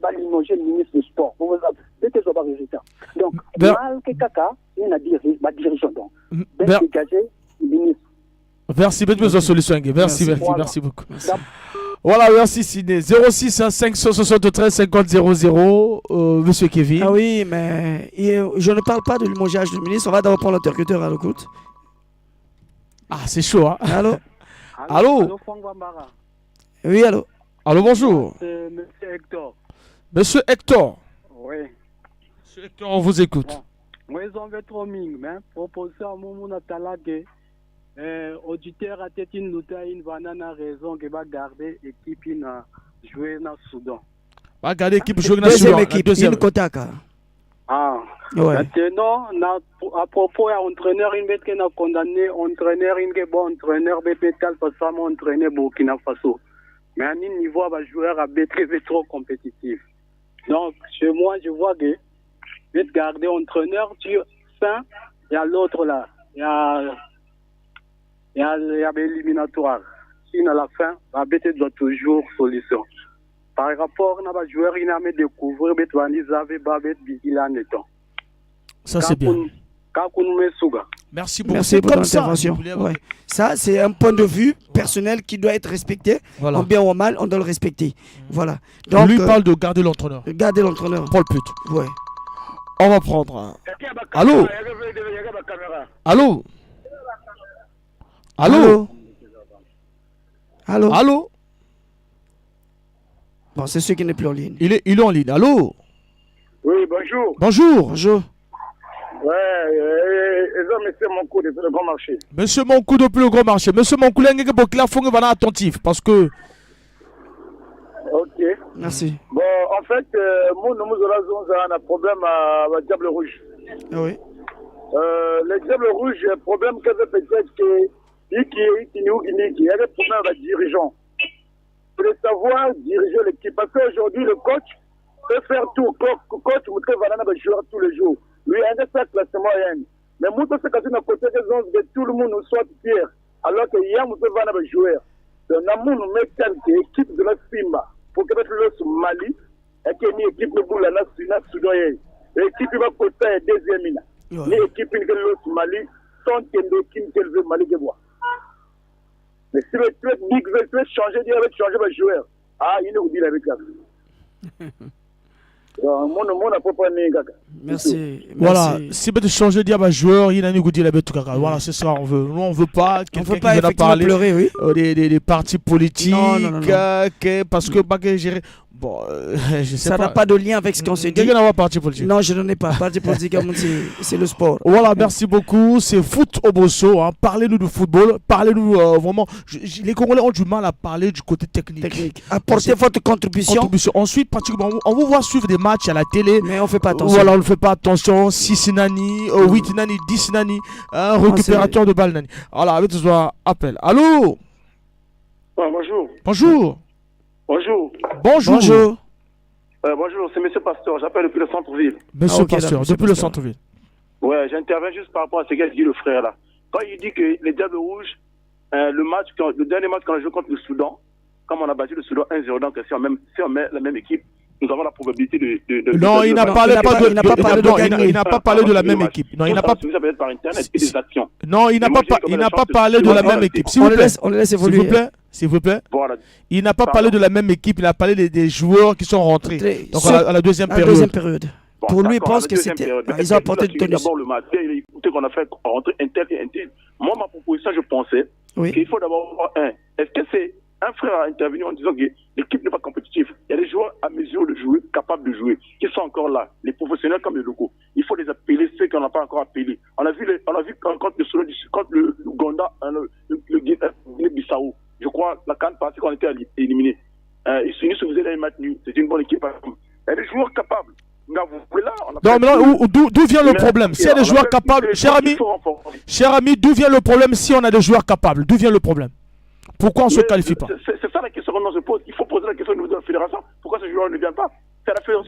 S6: Va limoger le ministre du sport. Vous avez des résultats. Donc, mal que Kaka, il a dirigeant. Donc, dégager le ministre.
S2: Merci beaucoup de solution. Merci beaucoup. Voilà, merci Sidney. 06 573 50 00, Monsieur Kevin.
S1: Ah oui, mais je ne parle pas de limogeage du ministre. On va d'abord prendre l'interlocuteur à l'écoute.
S2: Ah, c'est chaud, hein?
S1: Allô?
S2: Allô?
S1: Oui, allô?
S2: Allô, bonjour.
S7: Monsieur Hector.
S2: Monsieur Hector.
S7: Oui.
S2: Monsieur Hector, on vous écoute.
S7: Moi, ils ont fait trop ming, mais proposer à mon atalage. Auditeur a été une banane raison qui va garder l'équipe jouer dans le Soudan.
S2: Va garder l'équipe jouer dans le Soudan.
S1: Deuxième Kotaka.
S7: Ah.
S1: Ouais.
S7: Maintenant, à propos de l'entraîneur, il a condamné entraîneur, il est bon entraîneur, Bétal, parce que mon entraîneur Burkina Faso. Mais à un niveau, le joueur a été trop compétitif. Donc, chez moi, je vois que je vais garder entraîneur, tu fin, il y a l'autre là. Il y a l'éliminatoire. Si à la fin, la bête doit toujours solution. Par rapport à un joueur, il a mis découvrir bête Vanizave Babet Bigilan et temps.
S2: Ça c'est bien.
S7: Merci
S2: beaucoup.
S1: Merci pour l'intervention. Ouais. Ça, c'est un point de vue personnel qui doit être respecté.
S2: Voilà.
S1: En bien ou en mal, on doit le respecter. Voilà. Donc,
S2: lui parle de garder l'entraîneur.
S1: Garder l'entraîneur.
S2: Paul Put.
S1: Ouais.
S2: On va prendre. Allô? Allô? Allô?
S1: Allô?
S2: Allô?
S1: Bon, c'est ceux qui n'est plus en ligne.
S2: Il est en ligne. Allô?
S4: Oui, bonjour.
S2: Bonjour.
S1: Bonjour.
S4: Monsieur Monkou depuis le Grand Marché.
S2: Monsieur Monkou depuis le Grand Marché. Monsieur Monkou, il faut que attentif parce que.
S4: Ok.
S1: Merci.
S4: Bon, en fait, nous avons un problème à Diable Rouge.
S1: Ah oui.
S4: Le Diable Rouge, le problème que peut-être que il y a des problèmes avec les dirigeants. Il faut savoir diriger l'équipe. Parce qu'aujourd'hui, le coach peut faire tout. Le coach, va jouer tous les jours. Lui, il y a un classement. Mais moi, c'est quand on a côté de tout le monde soit fier. Alors qu'il y a un joueur. Donc, nous met quelques équipes de la Simba pour que le Mali et qu'il y ait une équipe de Boula Soudan. L'équipe va côté deuxième. L'équipe de le Mali sont une équipe de Mali de bois. Mais si le club veut changer de joueur, il nous dit avec ça.
S1: Merci.
S2: Voilà, si vous changer de joueur, il y a un goût de la voilà, c'est ça, on veut. Nous, on veut pas quelqu'un qui vienne parler
S1: pleurer, oui.
S2: des partis politiques,
S1: non.
S2: parce que gérer. Bon, je sais
S1: ça
S2: pas.
S1: n'a pas de lien avec ce qu'on s'est dit.
S2: Quelqu'un n'a pas parti politique?
S1: Non, je n'en ai pas. Parti politique, c'est le sport.
S2: Voilà, merci beaucoup. C'est Foot au Bosso. Hein. Parlez-nous du football. Parlez-nous vraiment. Les Congolais ont du mal à parler du côté technique.
S1: Apportez votre contribution.
S2: Ensuite, pratiquement, on vous voit suivre des matchs à la télé.
S1: Mais on ne fait pas attention.
S2: Voilà, on ne fait pas attention. 6 nani, 8 nani, 10 nani. Récupérateur de balles nani. Voilà, avec ce appel. Allô?
S4: Bonjour.
S2: Bonjour.
S4: Bonjour.
S2: Bonjour.
S4: Bonjour, c'est Monsieur Pasteur, j'appelle depuis le centre-ville.
S2: Monsieur Pasteur, depuis le centre-ville.
S4: Ouais, j'interviens juste par rapport à ce qu'a dit le frère là. Quand il dit que les Diables Rouges, le dernier match qu'on a joué contre le Soudan, comme on a battu le Soudan 1-0, donc si on met la même équipe, nous avons la probabilité de
S2: non, il n'a pas parlé de la même équipe. Non, il n'a pas.
S4: Ça peut être par internet et des actions.
S2: Non, il n'a pas parlé de la même équipe.
S1: On le laisse évoluer.
S2: S'il vous plaît.
S4: Voilà.
S2: Il n'a pas parlé de la même équipe, il a parlé des joueurs qui sont rentrés. Donc à la deuxième période.
S4: Bon,
S1: pour lui, il pense que c'était. Ils ont apporté du tennis.
S4: D'abord le matin, écoutez qu'on a fait rentrer un tel et un tel. Moi, ma proposition, je pensais qu'il faut d'abord voir est-ce que c'est un frère a intervenu en disant que l'équipe n'est pas compétitive. Il y a des joueurs à mesure de jouer, capables de jouer, qui sont encore là, les professionnels comme les locaux. Il faut les appeler, ceux qu'on n'a pas encore appelés. On a vu contre le Gonda, le Guinée-Bissau. Je crois la canne passée qu'on était éliminé. Ils se faisaient un match nul. C'est une bonne équipe. Il y a des joueurs capables.
S2: Non, mais d'où vient le problème? S'il y a des joueurs capables, cher ami, d'où vient le problème si on a des joueurs capables? D'où vient le problème? Pourquoi on ne se qualifie pas?
S8: C'est ça la question que je pose. Il faut poser la question au niveau de la fédération. Pourquoi ces joueurs ne viennent pas?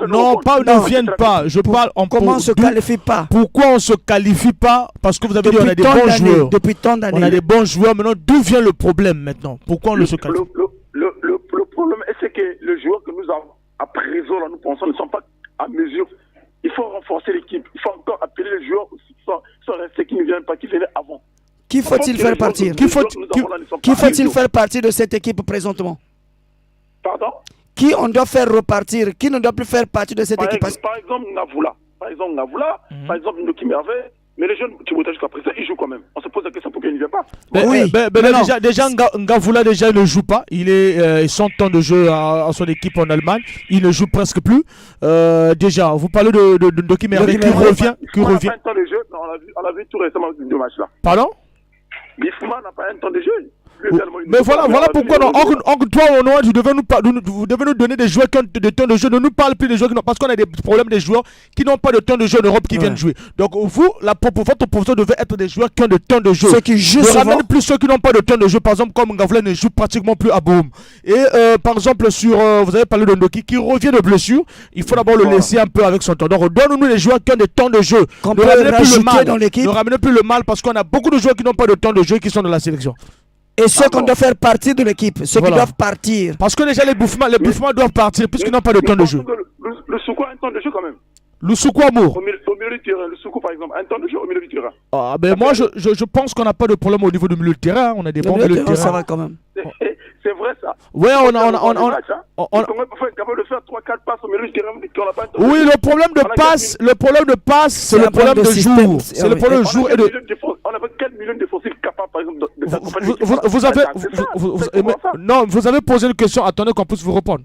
S2: Non, pas ne viennent pas. Je parle en
S1: comment on ne se qualifie pas?
S2: Pourquoi on ne se qualifie pas? Parce que vous avez dit on a des bons joueurs.
S1: Depuis tant d'années.
S2: On a des bons joueurs. Maintenant, d'où vient le problème maintenant? Pourquoi on ne se qualifie pas?
S8: Le problème, c'est que les joueurs que nous avons à présent, là, nous pensons, ne sont pas à mesure. Il faut renforcer l'équipe. Il faut encore appeler les joueurs qui sont restés, qui ne viennent pas, qui venaient avant.
S1: Qui faut-il faire partir? Qui faut-il faire partir de cette équipe présentement?
S8: Pardon?
S1: Qui on doit faire repartir? Qui ne doit plus faire partie de cette équipe?
S8: Par exemple, Ngavoula. Par exemple, Noki Merveille. Mais les jeunes qui votent jusqu'à présent, ils jouent quand même. On se pose la question pourquoi ils ne viennent pas.
S2: Déjà, Ngavoula déjà ne joue pas. Il est son temps de jeu à son équipe en Allemagne. Il ne joue presque plus. Déjà, vous parlez de Noki Merveille qui revient.
S8: On n'a pas un temps de jeu. On a vu tout récemment deux matchs là.
S2: Pardon?
S8: Bissouma n'a pas un temps de jeu.
S2: Mais voilà pourquoi toi, vous devez nous donner des joueurs qui ont des temps de jeu. Ne nous parle plus des joueurs qui n'ont, parce qu'on a des problèmes des joueurs qui n'ont pas de temps de jeu en Europe qui viennent jouer. Donc vous, votre proposition devait être des joueurs qui ont de temps de jeu.
S1: Ceux qui jouent souvent.
S2: Ramène plus ceux qui n'ont pas de temps de jeu. Par exemple, comme Ngavoula ne joue pratiquement plus à Boum. Et par exemple, vous avez parlé de Ndoki qui revient de blessure. Il faut d'abord le laisser un peu avec son temps. Donc donne-nous les joueurs qui ont des temps de jeu.
S1: Ne
S2: ramenez plus le mal parce qu'on a beaucoup de joueurs qui n'ont pas de temps de jeu qui sont dans la sélection.
S1: Et ceux qu'on doit faire partir de l'équipe, ceux qui doivent partir.
S2: Parce que déjà les bouffements doivent partir puisqu'ils n'ont pas de temps de jeu.
S8: Le Soukou a un temps de jeu quand même.
S2: Le Soukou Amour.
S8: Au milieu du terrain, le Soukou par exemple, un temps de jeu au milieu du terrain.
S2: Ah, ben moi je pense qu'on n'a pas de problème au niveau du milieu de terrain. On a des bons milieux de terrain.
S1: Ça va quand même.
S8: C'est vrai ça.
S2: Ouais, on est
S8: capable de faire 3-4 passes au milieu du terrain.
S2: Oui, le problème de passe, c'est le problème de jour. C'est le problème de jour et de.
S8: On avait 4 millions de défensifs capables par exemple de
S2: Non, vous avez posé une question. Attendez qu'on puisse vous répondre.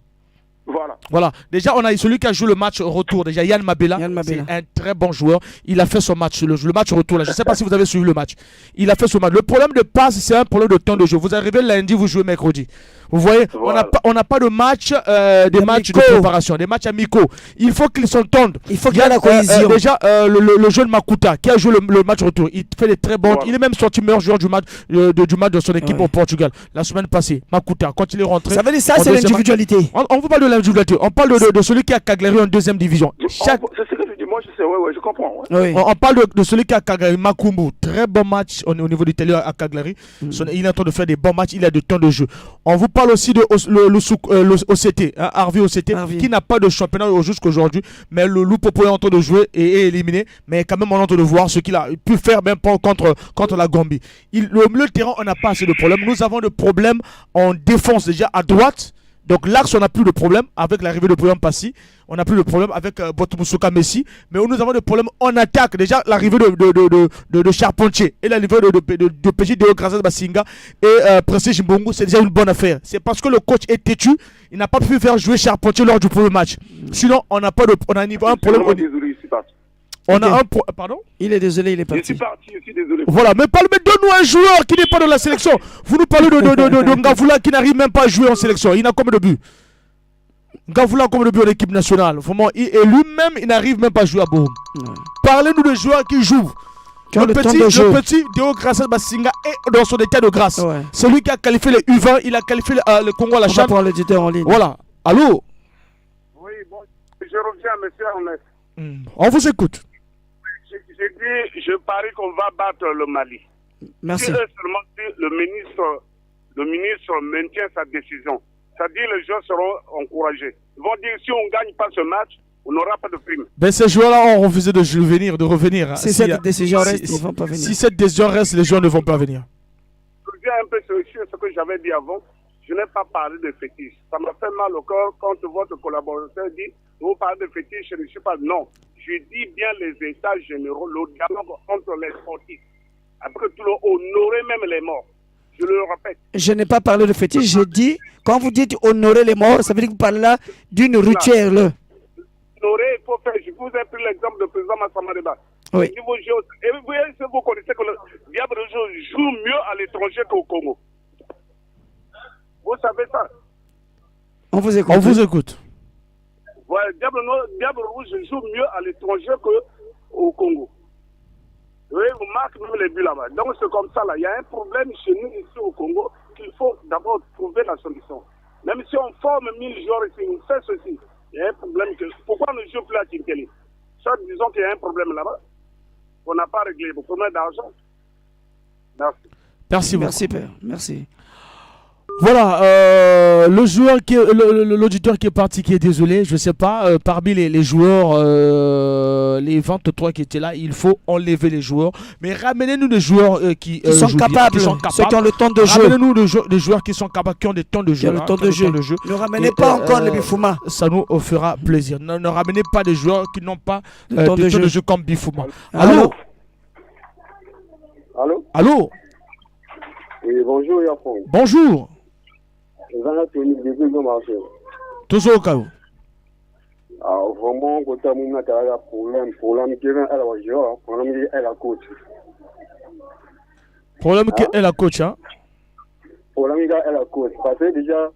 S2: Voilà. Déjà, on a celui qui a joué le match retour. Déjà, Yann Mabela. C'est un très bon joueur. Il a fait son match, le match retour. Là. Je ne sais pas si vous avez suivi le match. Il a fait son match. Le problème de passe, c'est un problème de temps de jeu. Vous arrivez lundi, vous jouez mercredi. Vous voyez, on n'a pas de match, des matchs de préparation, des matchs amicaux. Il faut qu'ils s'entendent.
S1: Il faut qu'il y ait la cohésion.
S2: Déjà, le jeune Makuta qui a joué le match retour, il fait des très bons. Il est même sorti meilleur joueur du match de son équipe au Portugal la semaine passée. Makuta, quand il est rentré.
S1: Ça veut dire ça, c'est l'individualité.
S2: On vous parle de l'individualité. On parle de celui qui a Cagliari en deuxième division.
S8: C'est ce que je dis. Moi, je sais. Ouais, je comprends.
S2: Oui. On parle de celui qui a Cagliari, Makumbu. Très bon match au niveau du télé à Cagliari. Il est en train de faire des bons matchs. Il a de temps de jeu. On vous parle aussi de l'OCT, Harvey OCT, qui n'a pas de championnat jusqu'aujourd'hui. Mais le Loupopo est en train de jouer et est éliminé. Mais quand même, on est en train de voir ce qu'il a pu faire même pas contre la Gambie. Le milieu de terrain, on n'a pas assez de problèmes. Nous avons des problèmes en défense déjà à droite. Donc l'axe, on n'a plus de problème avec l'arrivée de Poyam Passi. On n'a plus de problème avec Botomusoka Messi. Mais nous avons des problèmes en attaque. Déjà l'arrivée de Charpentier et l'arrivée de PJ Deo Grazas Basinga et Prestige Mbongo, c'est déjà une bonne affaire. C'est parce que le coach est têtu. Il n'a pas pu faire jouer Charpentier lors du premier match. Sinon, on a un problème. On a un pardon?
S1: Il est désolé, il est parti.
S8: Je suis désolé.
S2: Voilà, mais donne-nous un joueur qui n'est pas dans la sélection. Vous nous parlez de Ngavoula qui n'arrive même pas à jouer en sélection. Il n'a combien de buts? Ngavoula a combien de buts en équipe nationale? Vraiment, et lui-même, il n'arrive même pas à jouer à Boum. Parlez-nous de joueurs qui jouent. Le petit Deo Grazas Basinga est dans son état de grâce. Ouais. Celui qui a qualifié les U20, il a qualifié le Congo à la Chane.
S1: Pour l'éditeur en ligne.
S2: Voilà. Allô?
S4: Oui, bon, je reviens, monsieur Ernest.
S2: On vous écoute.
S4: Je parie qu'on va battre le Mali.
S1: Merci.
S4: Si seulement le ministre maintient sa décision, c'est-à-dire les joueurs seront encouragés. Ils vont dire si on ne gagne pas ce match, on n'aura pas de prime.
S2: Ben ces joueurs-là ont refusé de revenir.
S1: Si cette décision reste, ils ne vont pas venir.
S2: Si cette décision reste, les joueurs ne vont pas venir.
S4: Je reviens un peu sur ce que j'avais dit avant. Je n'ai pas parlé de fétiche. Ça m'a fait mal au corps quand votre collaborateur dit vous parlez de fétiche, je ne suis pas. Non. Je dis bien les états généraux, le dialogue entre les sportifs. Après tout, honorer même les morts. Je le répète.
S1: Je n'ai pas parlé de fétiche. J'ai dit, quand vous dites honorer les morts, ça veut dire que vous parlez là d'une routière. Là.
S4: Honorer, il faut faire. Je vous ai pris l'exemple du président Massama Deba.
S1: Oui.
S4: Et vous connaissez que le diable joue mieux à l'étranger qu'au Congo. Vous savez ça?
S1: On vous écoute.
S2: On vous écoute.
S4: Voilà, Diable Rouge joue mieux à l'étranger qu'au Congo. Oui, on marque même les buts là-bas. Donc c'est comme ça là. Il y a un problème chez nous ici au Congo qu'il faut d'abord trouver la solution. Même si on forme 1000 joueurs ici, on fait ceci. Il y a un problème. Pourquoi on ne joue plus à Kinkeli? Soit disons qu'il y a un problème là-bas. On n'a pas réglé le problème d'argent. Merci.
S2: Merci beaucoup.
S1: Merci, Père. Merci.
S2: Voilà, le joueur l'auditeur qui est parti, qui est désolé, je sais pas, parmi les joueurs, les 23 qui étaient là, il faut enlever les joueurs, mais ramenez-nous des joueurs qui
S1: sont capables, ceux qui ont le temps de jeu.
S2: Ramenez-nous des joueurs qui sont capables, qui ont des temps de jeu.
S1: Ne ramenez pas encore les Bifouma.
S2: Ça nous fera plaisir. Ne ramenez pas des joueurs qui n'ont pas de temps de jeu comme Bifouma. Allô?
S9: Allô?
S2: Allô?
S9: Oui, bonjour Yafon.
S2: Bonjour. Toujours au cas où.
S9: Vraiment, quand on a un problème qui est à la joueur, problème qui est la coach.
S2: Problème qui est la coach, hein?
S9: Problème qui est la coach. Parce que déjà,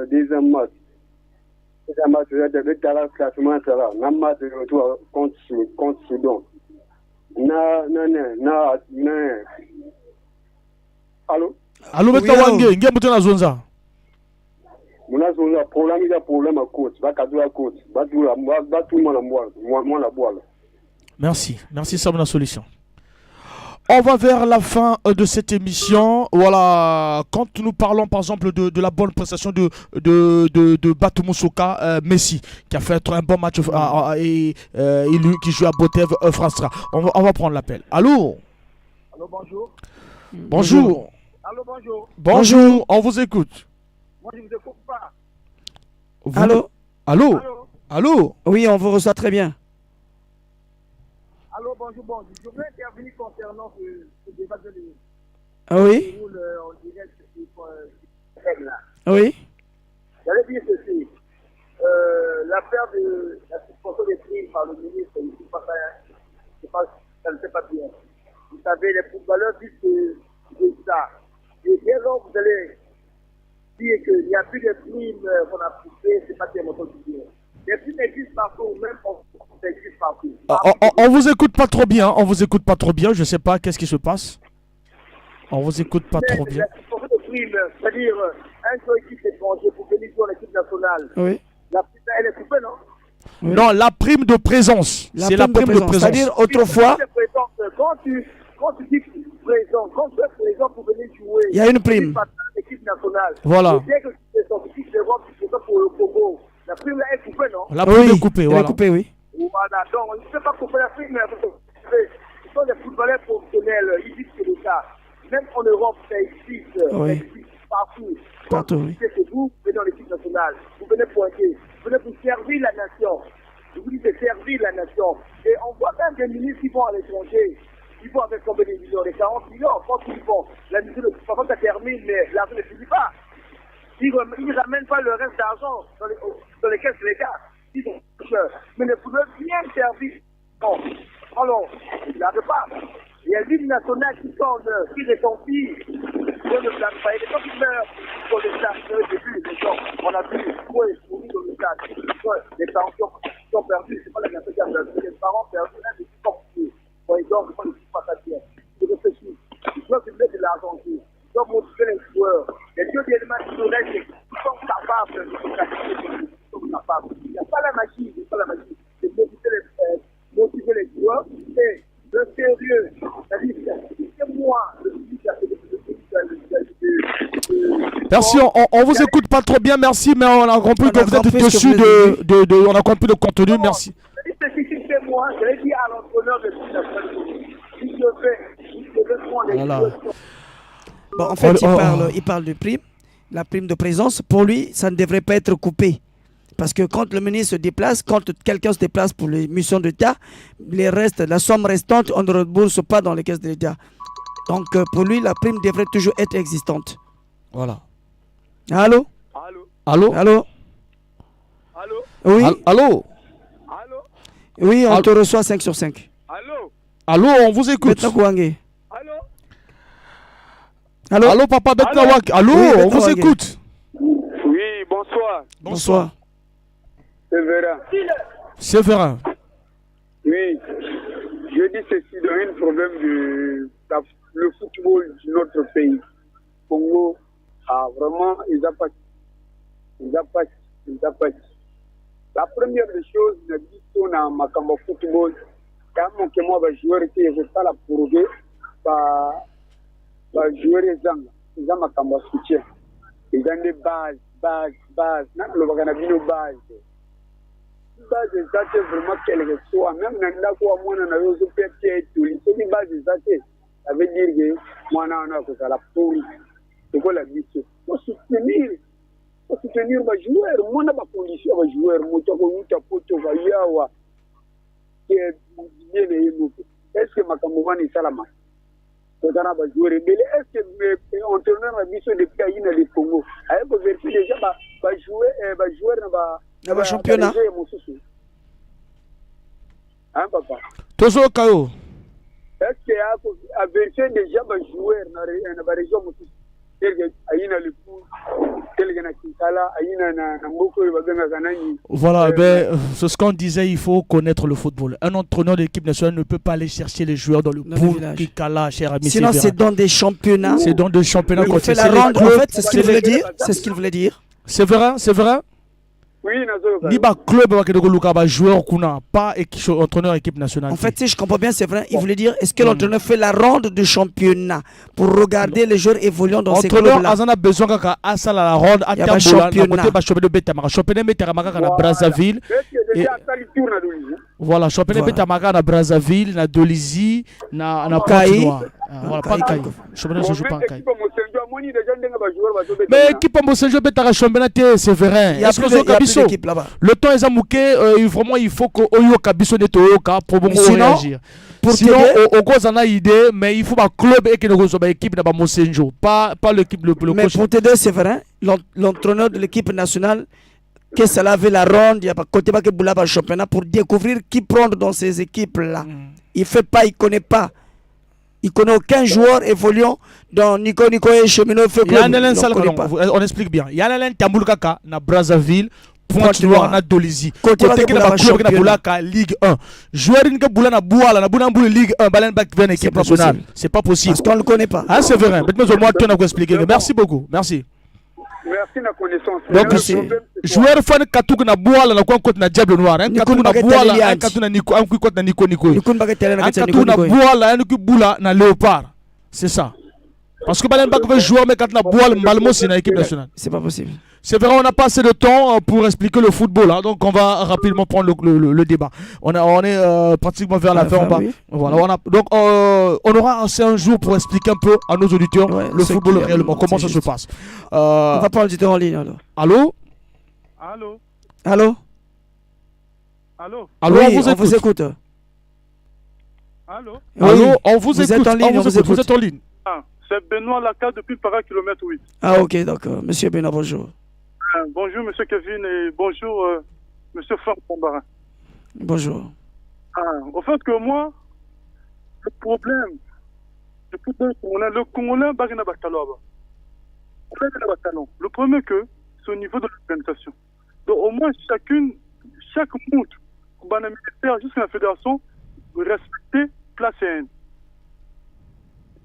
S9: deuxième match. C'est match de classement, là. Match de retour contre Soudan. Allô?
S2: Allô, Metawange, nge mutena zonza.
S9: Muna zonza problème à coach, va cadeau à coach, va tout le monde la boire.
S2: Merci Sabna Solution. On va vers la fin de cette émission. Voilà, quand nous parlons par exemple de la bonne prestation de Batou Moussouka, Messi, qui a fait un bon match et lui qui joue à Botev Frastra. On va prendre l'appel. Allô?
S10: Allô, bonjour.
S2: Bonjour.
S10: Allô, bonjour.
S2: Bonjour, on vous écoute.
S10: Moi, je ne vous écoute pas.
S1: Allô?
S2: Allô? Allô?
S1: Oui, on vous reçoit très bien.
S10: Allô, bonjour, bonjour. Je veux intervenir concernant ce débat de l'Union.
S1: Ah oui?
S10: On dirait que c'est là.
S1: Oui?
S10: J'allais dire ceci. L'affaire de la suspension des primes par le ministre, ça ne fait pas bien. Vous savez, les footballeurs disent que c'est ça. Et bien lors, vous allez dire qu'il n'y a plus de primes qu'on a poussées, c'est pas tellement bien. Les primes existent partout, même ça existe partout.
S2: On vous écoute pas trop bien, je sais pas qu'est-ce qui se passe. On vous écoute pas trop bien.
S10: La suspension de primes, c'est-à-dire un joueur équipe étranger pour venir jouer en équipe nationale.
S1: Oui.
S10: La prime, elle est coupée, non?
S2: Oui. Non, la prime de présence. C'est la prime de présence.
S1: C'est-à-dire autrefois.
S10: Quand tu dis présent, quand tu es présent pour venir jouer,
S1: il y a une prime.
S10: L'équipe nationale.
S2: Voilà.
S10: Dès que tu es sorti d'Europe, tu fais ça pour le Congo. La prime là est coupée, non?
S2: La prime est coupée, voilà.
S1: Elle est coupée, oui.
S10: Voilà, donc on ne peut pas couper la prime. Ce sont des footballeurs professionnels, ils disent que c'est le cas. Même en Europe, ça existe.
S1: Oui.
S10: Ça existe partout.
S1: Partout, oui.
S10: C'est vous venez en équipe nationale. Vous venez pointer. Vous venez pour servir la nation. Je vous dis de servir la nation. Et on voit même des ministres qui vont à l'étranger. Ils vont avec combien de millions? Les 40 millions. Quand ils vont, la mission de parfois ça termine, mais l'argent ne finit pas. Ils ne ramènent pas le reste d'argent dans les caisses de l'État. Mais les footballeurs bien servis. Bon. Alors, il n'arrive pas. Il y a l'hymne national qui sonne, qui récompile. On ne blâme pas. Il y a des gens qui meurent dans les stades. J'ai vu les gens. On a vu trouver pourris dans le stade. Les parents qui ont perdu. C'est pas la nation qui a perdu. Les parents perdus. Un des plus compliqués. Bon, ils doivent ne pas ça bien. Je réfléchis. Ils doivent se mettre de l'argent. Ils doivent motiver les joueurs. Les deux éléments qui nous restent, ils sont capables de se pratiquer. Ils sont capables. Il n'y a pas la magie. Il n'y a pas la magie. C'est motiver les joueurs. Et le sérieux. C'est-à-dire, c'est moi, le public qui a fait
S2: Merci, on vous écoute pas trop bien, merci, mais on a compris que vous êtes dessus on a compris le contenu, merci.
S10: C'est moi, je l'ai dit à l'entraîneur de
S1: Bon, en fait, il parle de prime, la prime de présence. Pour lui, ça ne devrait pas être coupé. Parce que quand le ministre se déplace, quand quelqu'un se déplace pour les missions d'État, la somme restante, on ne rembourse pas dans les caisses de l'État. Donc, pour lui, la prime devrait toujours être existante.
S2: Voilà.
S1: Allô?
S2: Allô?
S1: Allô?
S10: Allô?
S1: Oui?
S2: Allô?
S10: Allô?
S1: Oui, on te reçoit 5 sur 5.
S10: Allô?
S2: Allô, on vous écoute.
S10: Allô?
S1: Allô?
S2: Allô, papa Betnawak. Allô,
S1: oui,
S2: on vous écoute.
S11: Bonsoir.
S1: Bonsoir.
S11: C'est Vera.
S2: Séverin.
S11: Oui, je dis ceci dans un problème de le football de notre pays. Congo, vraiment, ils ont pas. La première des choses, nous disons dans Makamba football, quand moi, je joueur qui ne veut pas la prouver, joueur ils ont Makamba soutien. Ils ont des bases. Le Baganabino base. Base c'est vraiment quelque chose. Même dans quoi moi on a eu ce petit tout. C'est base ça veut dire que moi on a que la pourri. C'est quoi la mission? Faut soutenir les joueurs. Moi on a pas condition les joueurs. Moi tu as poto va yawa. Est-ce que Makamouani Salama? Est-ce que entraîneur a mission depuis à le Congo? Avec vérifier déjà joueur
S1: dans le championnat.
S11: Hein, papa?
S2: Tozo Kao.
S11: Est-ce qu'il y a vérifié déjà joueur dans la région?
S2: Voilà, c'est ce qu'on disait, il faut connaître le football. Un entraîneur de l'équipe nationale ne peut pas aller chercher les joueurs dans le pool Kikala, cher ami.
S1: Sinon, c'est dans des championnats.
S2: C'est dans des championnats.
S1: Il fait la ronde, en fait, c'est ce qu'il voulait dire. C'est ce qu'il voulait dire.
S2: C'est vrai?
S11: Oui,
S2: Liba club joueur kuna pas entraîneur équipe nationale.
S1: En fait, si je comprends bien, c'est vrai. Il voulait dire, est-ce que l'entraîneur fait la ronde du championnat pour regarder les joueurs évoluant dans ces clubs-là?
S2: Entraîneur a besoin qu'à ça la ronde à championnat Brazzaville. Voilà, championnat Betamaka na Brazzaville, na Dolisie, na Pointe-Noire. Voilà, pas Kai. Championnat je joue pas Kai. Mais équipe Mosenjo Betara championnat c'est vrai. Est-ce que Kabiso le temps est amouqué, vraiment il faut que Oyo Kabiso neto Oka pour bon réagir. Sinon au cause en a idée, mais il faut un club et que nous sommes équipe na Mosenjo, pas l'équipe le coach.
S1: Mais pour t'aider c'est vrai, l'entraîneur de l'équipe nationale que cela avait la ronde, il y a pas côté pas que Boulaba championnat pour découvrir qui prendre dans ces équipes là. Il fait pas, il connaît pas. Il connaît aucun joueur évoluant dans Nico et Cheminot fait club.
S2: On explique bien. Yanalen Tambulkaka na Brazzaville, Pointe-Noire na Dolisie. Côté que na club na Boulaka Ligue 1. Joueur que Boula na Bouala na Boula Ligue 1, balen back vers équipe nationale. C'est pas possible.
S1: Parce qu'on le connaît pas.
S2: Ah c'est vrai. Maintenant moi tu as expliqué. Merci beaucoup. Merci.
S11: Merci la connaissance.
S2: Donc joueur fan Katouk na Bouala na quoi côté na Diable Noir, hein Katouk na Bouala, un Katouk na Nico, un côté na Nico. Un Katouk na Bouala, un côté Boula na Léopard. C'est ça. Parce que Balen Bak veut jouer mais quand na Bouala Malmo c'est na équipe nationale.
S1: C'est pas possible.
S2: C'est vrai, on n'a pas assez de temps pour expliquer le football, hein, donc on va rapidement prendre le débat. On est pratiquement vers la fin. Voilà, donc on aura assez un jour pour expliquer un peu à nos auditeurs le football réellement, comment ça se passe.
S1: On va prendre l'auditeur en ligne alors.
S2: Allô?
S1: Allô,
S2: oui,
S1: on vous écoute.
S11: Allô,
S2: on vous écoute. Vous êtes en ligne.
S11: C'est Benoît Laka depuis Para kilomètre 8.
S1: Ah ok, d'accord. Monsieur Benoît, bonjour.
S11: Bonjour Monsieur Kevin et bonjour Monsieur Franck Pombara.
S1: Bonjour.
S11: Au fait que moi, le problème, le Congolais, le premier que c'est au niveau de l'organisation. Donc au moins chaque mout, militaire jusqu'à la fédération, respecter place N.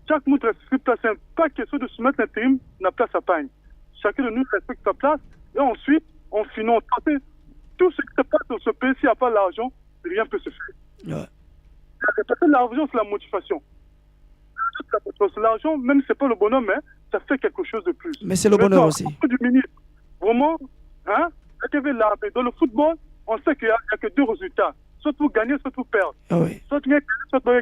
S11: Chaque mout respecte place N. Pas question de se mettre l'intérim dans la place à Pagne. Chacun de nous respecte sa place et ensuite on finance. Tout ce qui se passe dans ce pays, s'il n'y a pas l'argent, rien ne peut se faire.
S1: Ouais.
S11: L'argent, c'est la motivation. L'argent, même si ce n'est pas le bonhomme, mais ça fait quelque chose de plus.
S1: Mais c'est le bonheur aussi.
S11: Du ministre, vraiment, hein, dans le football, on sait qu'il n'y a que deux résultats. Soit vous gagnez, soit vous perdez.
S1: Ah oui.
S11: Soit vous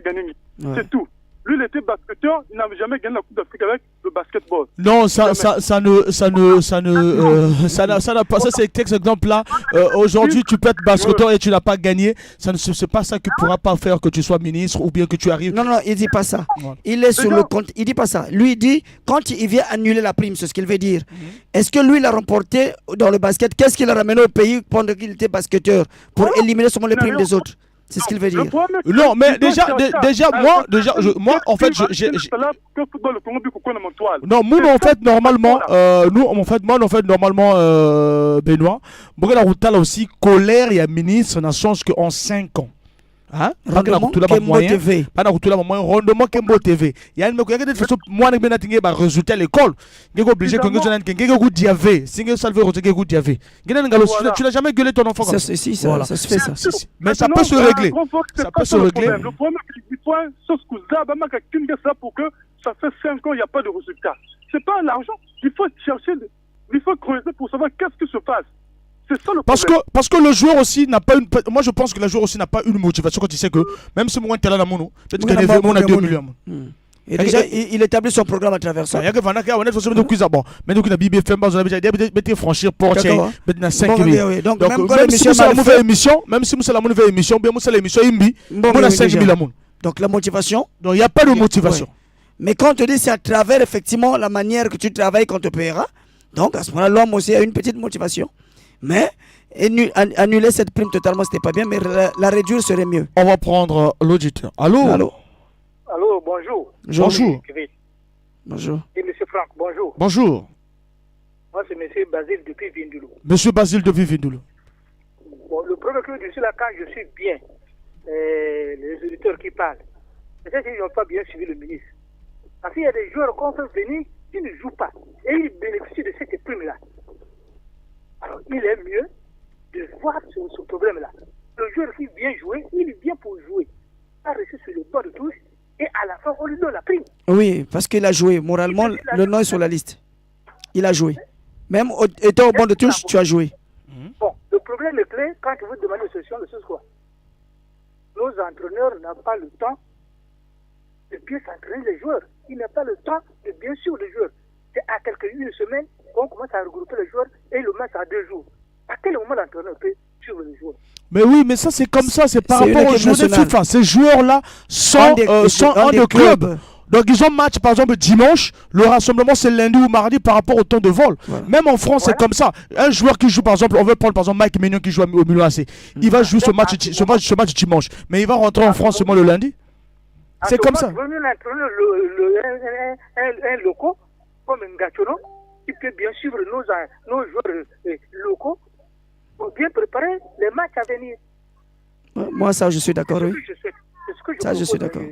S11: gagnez. Ouais. C'est tout. Lui, il était basketteur, il n'avait jamais gagné la Coupe d'Afrique avec le basketball.
S2: Non, ça c'est cet exemple-là. Aujourd'hui, tu peux être basketteur et tu n'as pas gagné. C'est pas ça qui pourra pas faire que tu sois ministre ou bien que tu arrives.
S1: Non, il dit pas ça. Ouais. Il est sur le compte. Il dit pas ça. Lui, il dit quand il vient annuler la prime, c'est ce qu'il veut dire. Est-ce que lui, il a remporté dans le basket? Qu'est-ce qu'il a ramené au pays pendant qu'il était basketteur pour éliminer seulement les primes des autres? C'est ce qu'il veut dire.
S2: Non, mais déjà, moi, en fait, non, nous, en fait, normalement, Benoît, Bokala Routala aussi, colère et ministre, n'a changé qu'en 5 ans. Hein?
S1: Rendement Kembo TV.
S2: Rendement Kembo TV. Il y a une façon, moi, je suis résultat à l'école. Je suis obligé que je sois diavé. Si je suis diavé. Tu n'as jamais gueulé ton enfant comme ça.
S1: Si, ça se fait ça.
S2: Mais ça peut se régler. Ça peut se régler.
S8: Le problème, c'est que pour que ça fait 5 ans, il n'y a pas de résultat. C'est pas l'argent. Il faut chercher, il faut creuser pour savoir qu'est-ce qui se passe. C'est ça le problème.
S2: Parce que le joueur aussi n'a pas une. Moi, je pense que le joueur aussi n'a pas une motivation quand il sait que même si moi, tu es là, peut-être qu'il y a 2 millions.
S1: Et déjà, il établit son programme à travers ça.
S2: Il y a que Vanaka, on est sur le quiz. Bon, mais nous, on a BBFM, on a déjà franchir porte, maintenant 5 000. Donc, même si c'est la mauvaise émission, même si c'est la mauvaise émission, bien, c'est l'émission Imbi, on a 5 000 amours.
S1: Donc, la motivation.
S2: Donc, il n'y a pas de motivation.
S1: Mais quand on te dit c'est à travers effectivement la manière que tu travailles qu'on te paiera, donc à ce moment-là, l'homme aussi a une petite motivation. Mais annuler cette prime totalement, c'était pas bien, mais la réduire serait mieux.
S2: On va prendre l'auditeur. Allô?
S12: Allô, bonjour.
S2: Bonjour.
S1: Bonjour.
S12: Et monsieur Franck, bonjour.
S2: Bonjour.
S12: Moi, c'est monsieur Basile depuis Vindoulou.
S2: Monsieur Basile depuis Vindoulou.
S12: Bon, le problème que je suis là quand je suis bien, les auditeurs qui parlent, peut-être qu'ils n'ont pas bien suivi le ministre. Parce qu'il y a des joueurs qu'on fait venir, qui ne jouent pas. Et ils bénéficient de cette prime-là. Alors, il est mieux de voir ce problème-là. Le joueur qui vient jouer, il vient pour jouer. Il a reçu sur le banc de touche et à la fin, on lui donne la prime.
S1: Oui, parce qu'il a joué. Moralement, le nom est sur la liste. Il a joué. Même étant au banc de touche, tu as joué.
S12: Bon, le problème est clair quand vous demandez une solution, c'est quoi? Nos entraîneurs n'ont pas le temps de bien s'entraîner les joueurs. Ils n'ont pas le temps de bien suivre les joueurs. C'est à une semaine qu'on commence à regrouper les joueurs et le match à 2 jours. À quel moment l'entraîneur peut suivre les joueurs?
S2: Mais oui, mais ça c'est comme ça, c'est par rapport aux joueurs de FIFA. Ces joueurs-là sont en de club. Donc ils ont match par exemple dimanche, le rassemblement c'est lundi ou mardi par rapport au temps de vol. Voilà. Même en France c'est comme ça. Un joueur qui joue par exemple, on veut prendre par exemple Mike Maignan qui joue au Milan AC. Il va jouer ce match dimanche, mais il va rentrer en France seulement le lundi. C'est comme ça.
S12: Un loco comme Ngatono qui peut bien suivre nos joueurs locaux pour bien préparer les matchs à venir.
S1: Moi ça je suis d'accord, oui. Ça je suis d'accord.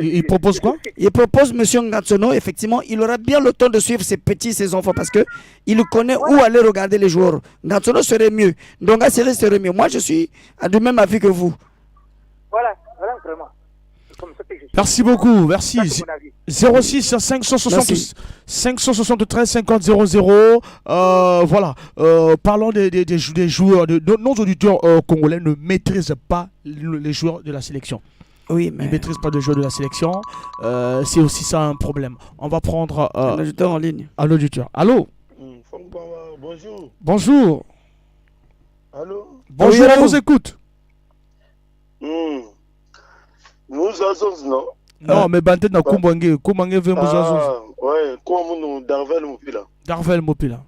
S2: Il propose quoi?
S1: Il propose M. Ngatsono, effectivement, il aura bien le temps de suivre ses enfants parce qu'il connaît où aller regarder les joueurs. Ngatsono serait mieux. Donc Asseri serait mieux. Moi, je suis du même avis que vous.
S12: Voilà vraiment. Comme ça que je suis.
S2: Merci beaucoup, merci. 06 573 50 00. Voilà. Parlons des joueurs. Nos auditeurs congolais ne maîtrisent pas les joueurs de la sélection.
S1: Oui, mais...
S2: Ils ne maîtrisent pas de joueurs de la sélection. C'est aussi ça un problème. On va prendre
S1: un auditeur en ligne.
S2: Un auditeur. Allô?
S13: Bonjour.
S2: Bonjour.
S13: Allô?
S2: Bonjour, on vous écoute.
S13: Nous avons, non?
S2: Non, mais Banté na Kumbangé. Kumbangé veut nous avons.
S13: Ouais, comme nous, Darvel Mopila.
S2: Darvel Mopila.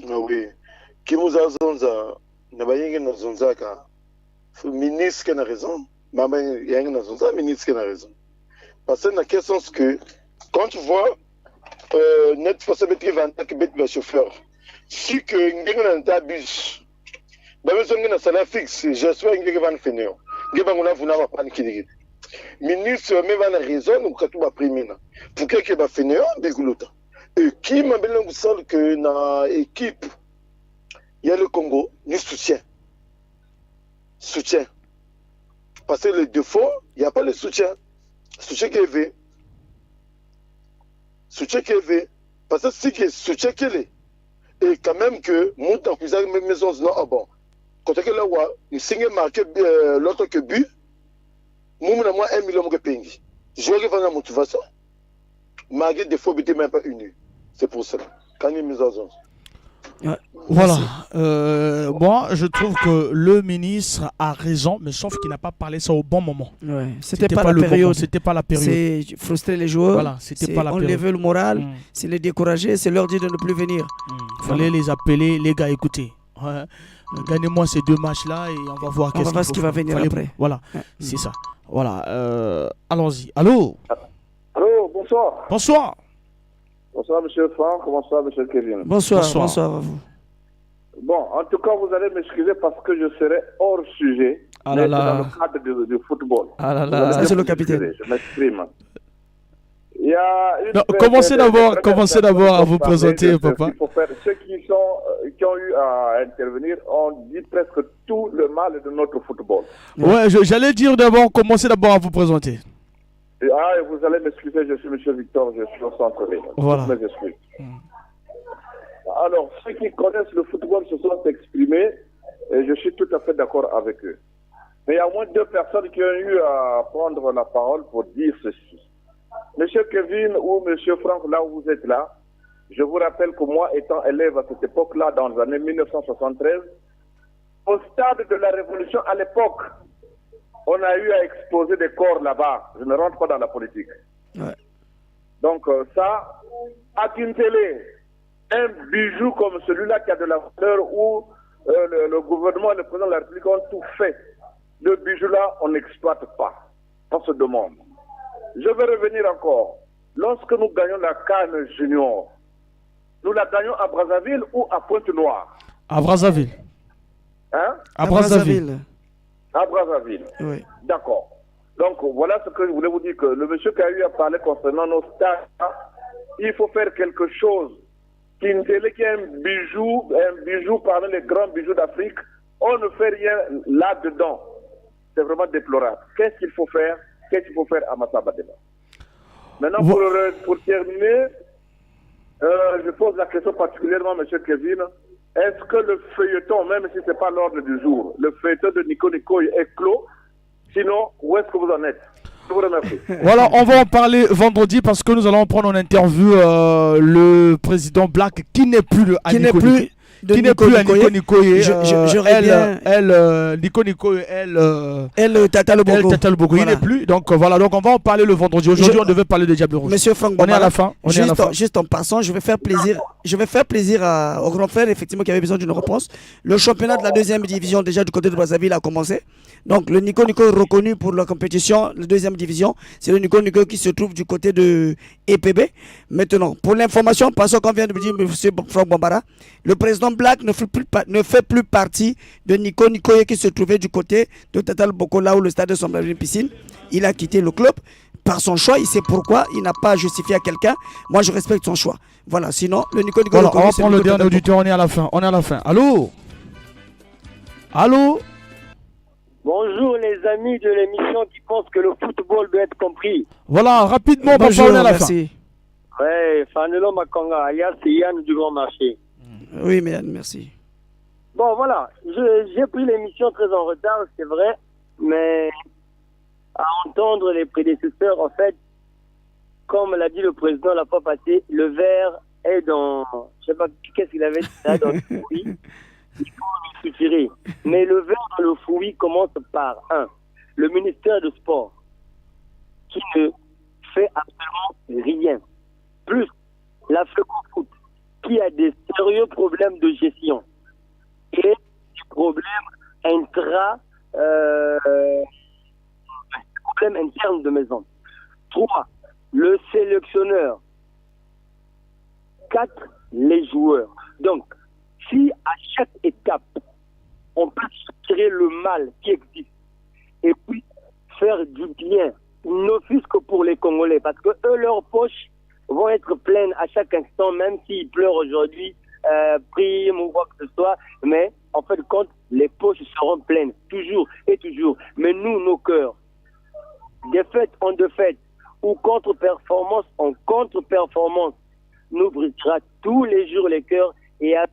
S13: Ah oui. Qui nous avons, Nabayenge na Zonzaka. Ministre qui a raison. Maman, il y a une ministre qui a raison. Parce que la question c'est que quand tu vois net force betri vanta que bet le chauffeur, si que ngena na bus, ba besoin ngena salaire fixe, j'espère ngena van finir. Ngeba ngona vuna va prendre kidigi. Ministre mais va na raison donc tout va primer na. Pour que va finir beguluta. Et qui m'a bien ngusal que na équipe il y a le Congo, nous soutien. Parce que le défaut, il n'y a pas le soutien. Soutien qui est vu. Parce que si le soutien qui est, et quand même que, mon temps que vous avez mes maisons, non, ah bon. Quand tu as là, il signe marqué l'autre que but, moi, 1 million de pays. Je vais faire la motivation. Malgré des défauts, il n'est même pas uni. C'est pour cela. Quand il est mis en zone.
S2: Ouais, voilà. Moi, je trouve que le ministre a raison, mais sauf qu'il n'a pas parlé ça au bon moment.
S1: Ouais, c'était pas la période.
S2: C'était pas la période.
S1: C'est frustrer les joueurs.
S2: Voilà, c'était pas la période.
S1: On les veut le moral, c'est les décourager, c'est leur dire de ne plus venir.
S2: Il fallait les appeler, les gars, écoutez. Ouais. Gagnez-moi ces 2 matchs-là et on va voir
S1: On va voir ce qui va venir après.
S2: Voilà, c'est ça. Voilà, allons-y. Allô?
S14: Allô, bonsoir.
S2: Bonsoir.
S14: Bonsoir, monsieur Franck. Bonsoir, monsieur Kevin.
S1: Bonsoir à vous.
S14: Bon, en tout cas, vous allez m'excuser parce que je serai hors sujet.
S1: Ah là là.
S14: Dans le cadre du football.
S1: Ah là là, ça c'est le capitaine.
S14: Je m'exprime. Il y a une
S2: commencez d'abord à vous présenter, papa.
S14: Ceux qui ont eu à intervenir ont dit presque tout le mal de notre football.
S2: Ouais, j'allais dire commencez d'abord à vous présenter.
S14: Et vous allez m'excuser, je suis M. Victor, je suis au centre-ville.
S2: Voilà.
S14: Toutes mes excuses. Alors, ceux qui connaissent le football se sont exprimés et je suis tout à fait d'accord avec eux. Mais il y a au moins 2 personnes qui ont eu à prendre la parole pour dire ceci. Monsieur Kevin ou Monsieur Franck, là où vous êtes là, je vous rappelle que moi, étant élève à cette époque-là, dans les années 1973, au stade de la Révolution, à l'époque, on a eu à exposer des corps là-bas. Je ne rentre pas dans la politique.
S1: Ouais.
S14: Donc ça, à une télé, un bijou comme celui-là qui a de la valeur où le gouvernement et le président de la République ont tout fait. Le bijou-là, on n'exploite pas. On se demande. Je vais revenir encore. Lorsque nous gagnons la CAN Junior, nous la gagnons à Brazzaville ou à Pointe-Noire?
S2: À Brazzaville.
S14: Hein?
S2: À Brazzaville.
S14: À Brazzaville.
S1: Oui.
S14: D'accord. Donc voilà ce que je voulais vous dire, que le monsieur qui a eu à parler concernant nos stades, il faut faire quelque chose. Kintele qui est un bijou parmi les grands bijoux d'Afrique, on ne fait rien là-dedans. C'est vraiment déplorable. Qu'est-ce qu'il faut faire? Qu'est-ce qu'il faut faire à Massabadema? Maintenant, pour terminer, je pose la question particulièrement à M. Kevin. Est-ce que le feuilleton, même si ce n'est pas l'ordre du jour, le feuilleton de Nico est clos? Sinon, où est-ce que vous en êtes? Je vous remercie.
S2: Voilà, on va en parler vendredi parce que nous allons prendre en interview le président Black qui n'est plus le qui n'est plus à Nico Nikoye. Nico Nikoye,
S1: Tata
S2: Loboko. Il n'est plus. Donc voilà, donc on va en parler le vendredi. Aujourd'hui, on devait parler des Diables Rouges.
S1: Monsieur Franck,
S2: on est à la fin.
S1: Juste en passant, je vais faire plaisir au grand frère, effectivement, qui avait besoin d'une réponse. Le championnat de la 2e division, déjà du côté de Brazzaville, a commencé. Donc le Nico est reconnu pour la compétition, la 2e division. C'est le Nico qui se trouve du côté de EPB. Maintenant, pour l'information, passons qu'on vient de me dire, monsieur Franck Bambara, le président Black ne fait plus partie de Nico Nikoye qui se trouvait du côté de Tatal Boko, là où le stade semble une piscine. Il a quitté le club par son choix. Il sait pourquoi. Il n'a pas justifié à quelqu'un. Moi, je respecte son choix. Voilà. Sinon, le Nico Nikoye.
S2: Voilà, on va prendre le dernier auditeur. On est à la fin. Allô? Allô?
S15: Bonjour les amis de l'émission qui pensent que le football doit être compris.
S2: Voilà, rapidement, bonjour, on est à la fin.
S15: Ouais, Fanelo Makonga, alias Yann du Grand Marché.
S1: Oui, merci.
S15: Bon, voilà, j'ai pris l'émission très en retard, c'est vrai, mais à entendre les prédécesseurs, en fait, comme l'a dit le président la fois passée, le verre est dans, je sais pas qu'est-ce qu'il avait dit là, dans le fruit, il faut le soutirer. Mais le verre dans le fruit commence par le ministère de Sport, qui ne fait absolument rien. Plus la Foot, qui a des sérieux problèmes de gestion et des problèmes problèmes internes de maison. 3. Le sélectionneur. 4. Les joueurs. Donc, si à chaque étape, on peut tirer le mal qui existe et puis faire du bien, ne fût-ce que pour les Congolais, parce que eux, leurs poches vont être pleines à chaque instant, même s'ils pleurent aujourd'hui, priment ou quoi que ce soit, mais en fait, compte, les poches seront pleines, toujours et toujours. Mais nous, nos cœurs, défaite en défaite, ou contre-performance en contre-performance, nous brisera tous les jours les cœurs et à...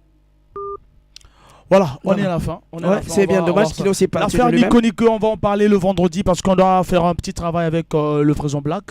S2: Voilà, on est à la fin.
S1: C'est bien dommage qu'il ait aussi parti.
S2: L'affaire Nico, on va en parler le vendredi parce qu'on doit faire un petit travail avec le président Black.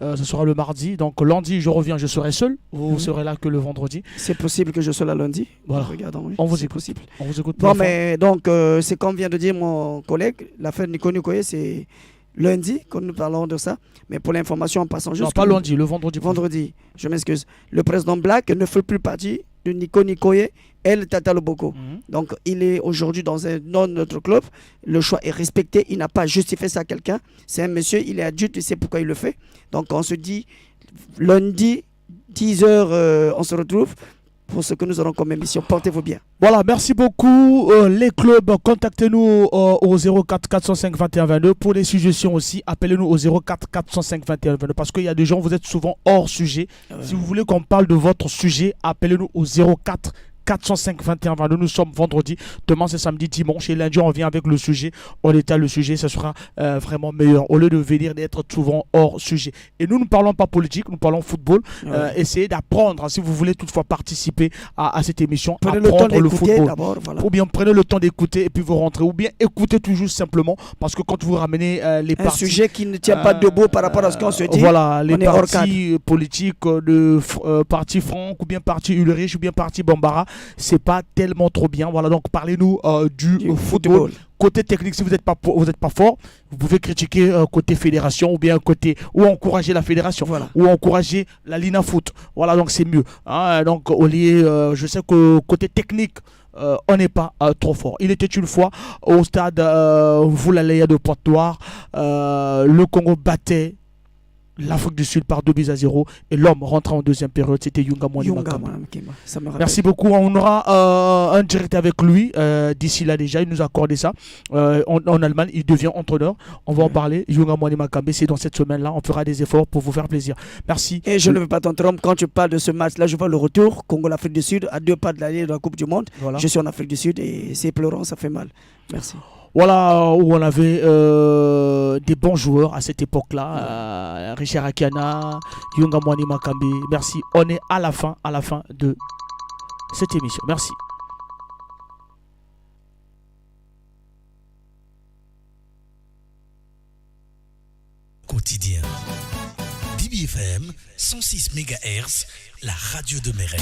S2: Ce sera le mardi. Donc lundi, je reviens, je serai seul. Vous serez là que le vendredi.
S1: C'est possible que je sois là lundi.
S2: Voilà.
S1: Regardons, oui.
S2: On vous écoute.
S1: Possible.
S2: On vous écoute.
S1: Bon, mais donc, c'est comme vient de dire mon collègue, l'affaire Nico Nikoye, c'est lundi quand nous parlons de ça. Mais pour l'information, en passant juste.
S2: Non, pas lundi, le vendredi.
S1: Vendredi, je m'excuse. Le président Black ne fait plus partie de Nico Nikoye et le Tata Loboko. Donc, il est aujourd'hui dans un autre club. Le choix est respecté. Il n'a pas justifié ça à quelqu'un. C'est un monsieur, il est adulte, il sait pourquoi il le fait. Donc, on se dit, lundi, 10h, on se retrouve pour ce que nous aurons comme émission. Portez-vous bien.
S2: Voilà, merci beaucoup. Les clubs, contactez-nous au 04 405 21 22. Pour les suggestions aussi, appelez-nous au 04 405 21 22. Parce qu'il y a des gens, vous êtes souvent hors sujet. Si vous voulez qu'on parle de votre sujet, appelez-nous au 04 405 21 22. Nous sommes vendredi, demain c'est samedi, dimanche et lundi on revient avec le sujet, on étale le sujet, ça sera vraiment meilleur au lieu de venir d'être souvent hors sujet. Et nous ne parlons pas politique, nous parlons football. Essayez d'apprendre, si vous voulez toutefois participer à cette émission,
S1: prenez
S2: apprendre
S1: le
S2: le
S1: football
S2: football.
S1: voilà.
S2: Ou bien prenez le temps d'écouter et puis vous rentrez, ou bien écoutez toujours simplement, parce que quand vous ramenez les
S1: un
S2: partis,
S1: sujet qui ne tient pas debout par rapport à ce qu'on se dit,
S2: voilà, les
S1: on est hors
S2: partis politiques de parti Franck ou bien parti Ulrich ou bien parti Bambara, c'est pas tellement trop bien. Voilà, donc parlez-nous du football. Côté technique, si vous n'êtes pas fort, vous pouvez critiquer côté fédération ou bien ou encourager la fédération, ou encourager la Lina Foot. Voilà, donc c'est mieux. Donc au lieu, je sais que côté technique, on n'est pas trop fort. Il était une fois au stade Voulalaya de Pointe-Noire, le Congo battait l'Afrique du Sud par 2-0 et l'homme rentre en deuxième période, c'était Yunga Mwani Makambe. Merci beaucoup, on aura un direct avec lui d'ici là déjà, il nous a accordé ça en Allemagne, il devient entraîneur, on va en parler. Yunga Mwani Makambe, c'est dans cette semaine là, on fera des efforts pour vous faire plaisir. Merci.
S1: Et je ne veux pas t'interrompre, quand tu parles de ce match là, je vois le retour Congo-l'Afrique du Sud à 2 pas de l'année de la Coupe du Monde. Je suis en Afrique du Sud et c'est pleurant, ça fait mal. Merci.
S2: Voilà où on avait des bons joueurs à cette époque-là, Richard Akiana, Yunga Mwani Makambe. Merci. On est à la fin de cette émission. Merci.
S16: Quotidien. DBFM 106 MHz, la radio de Mérène.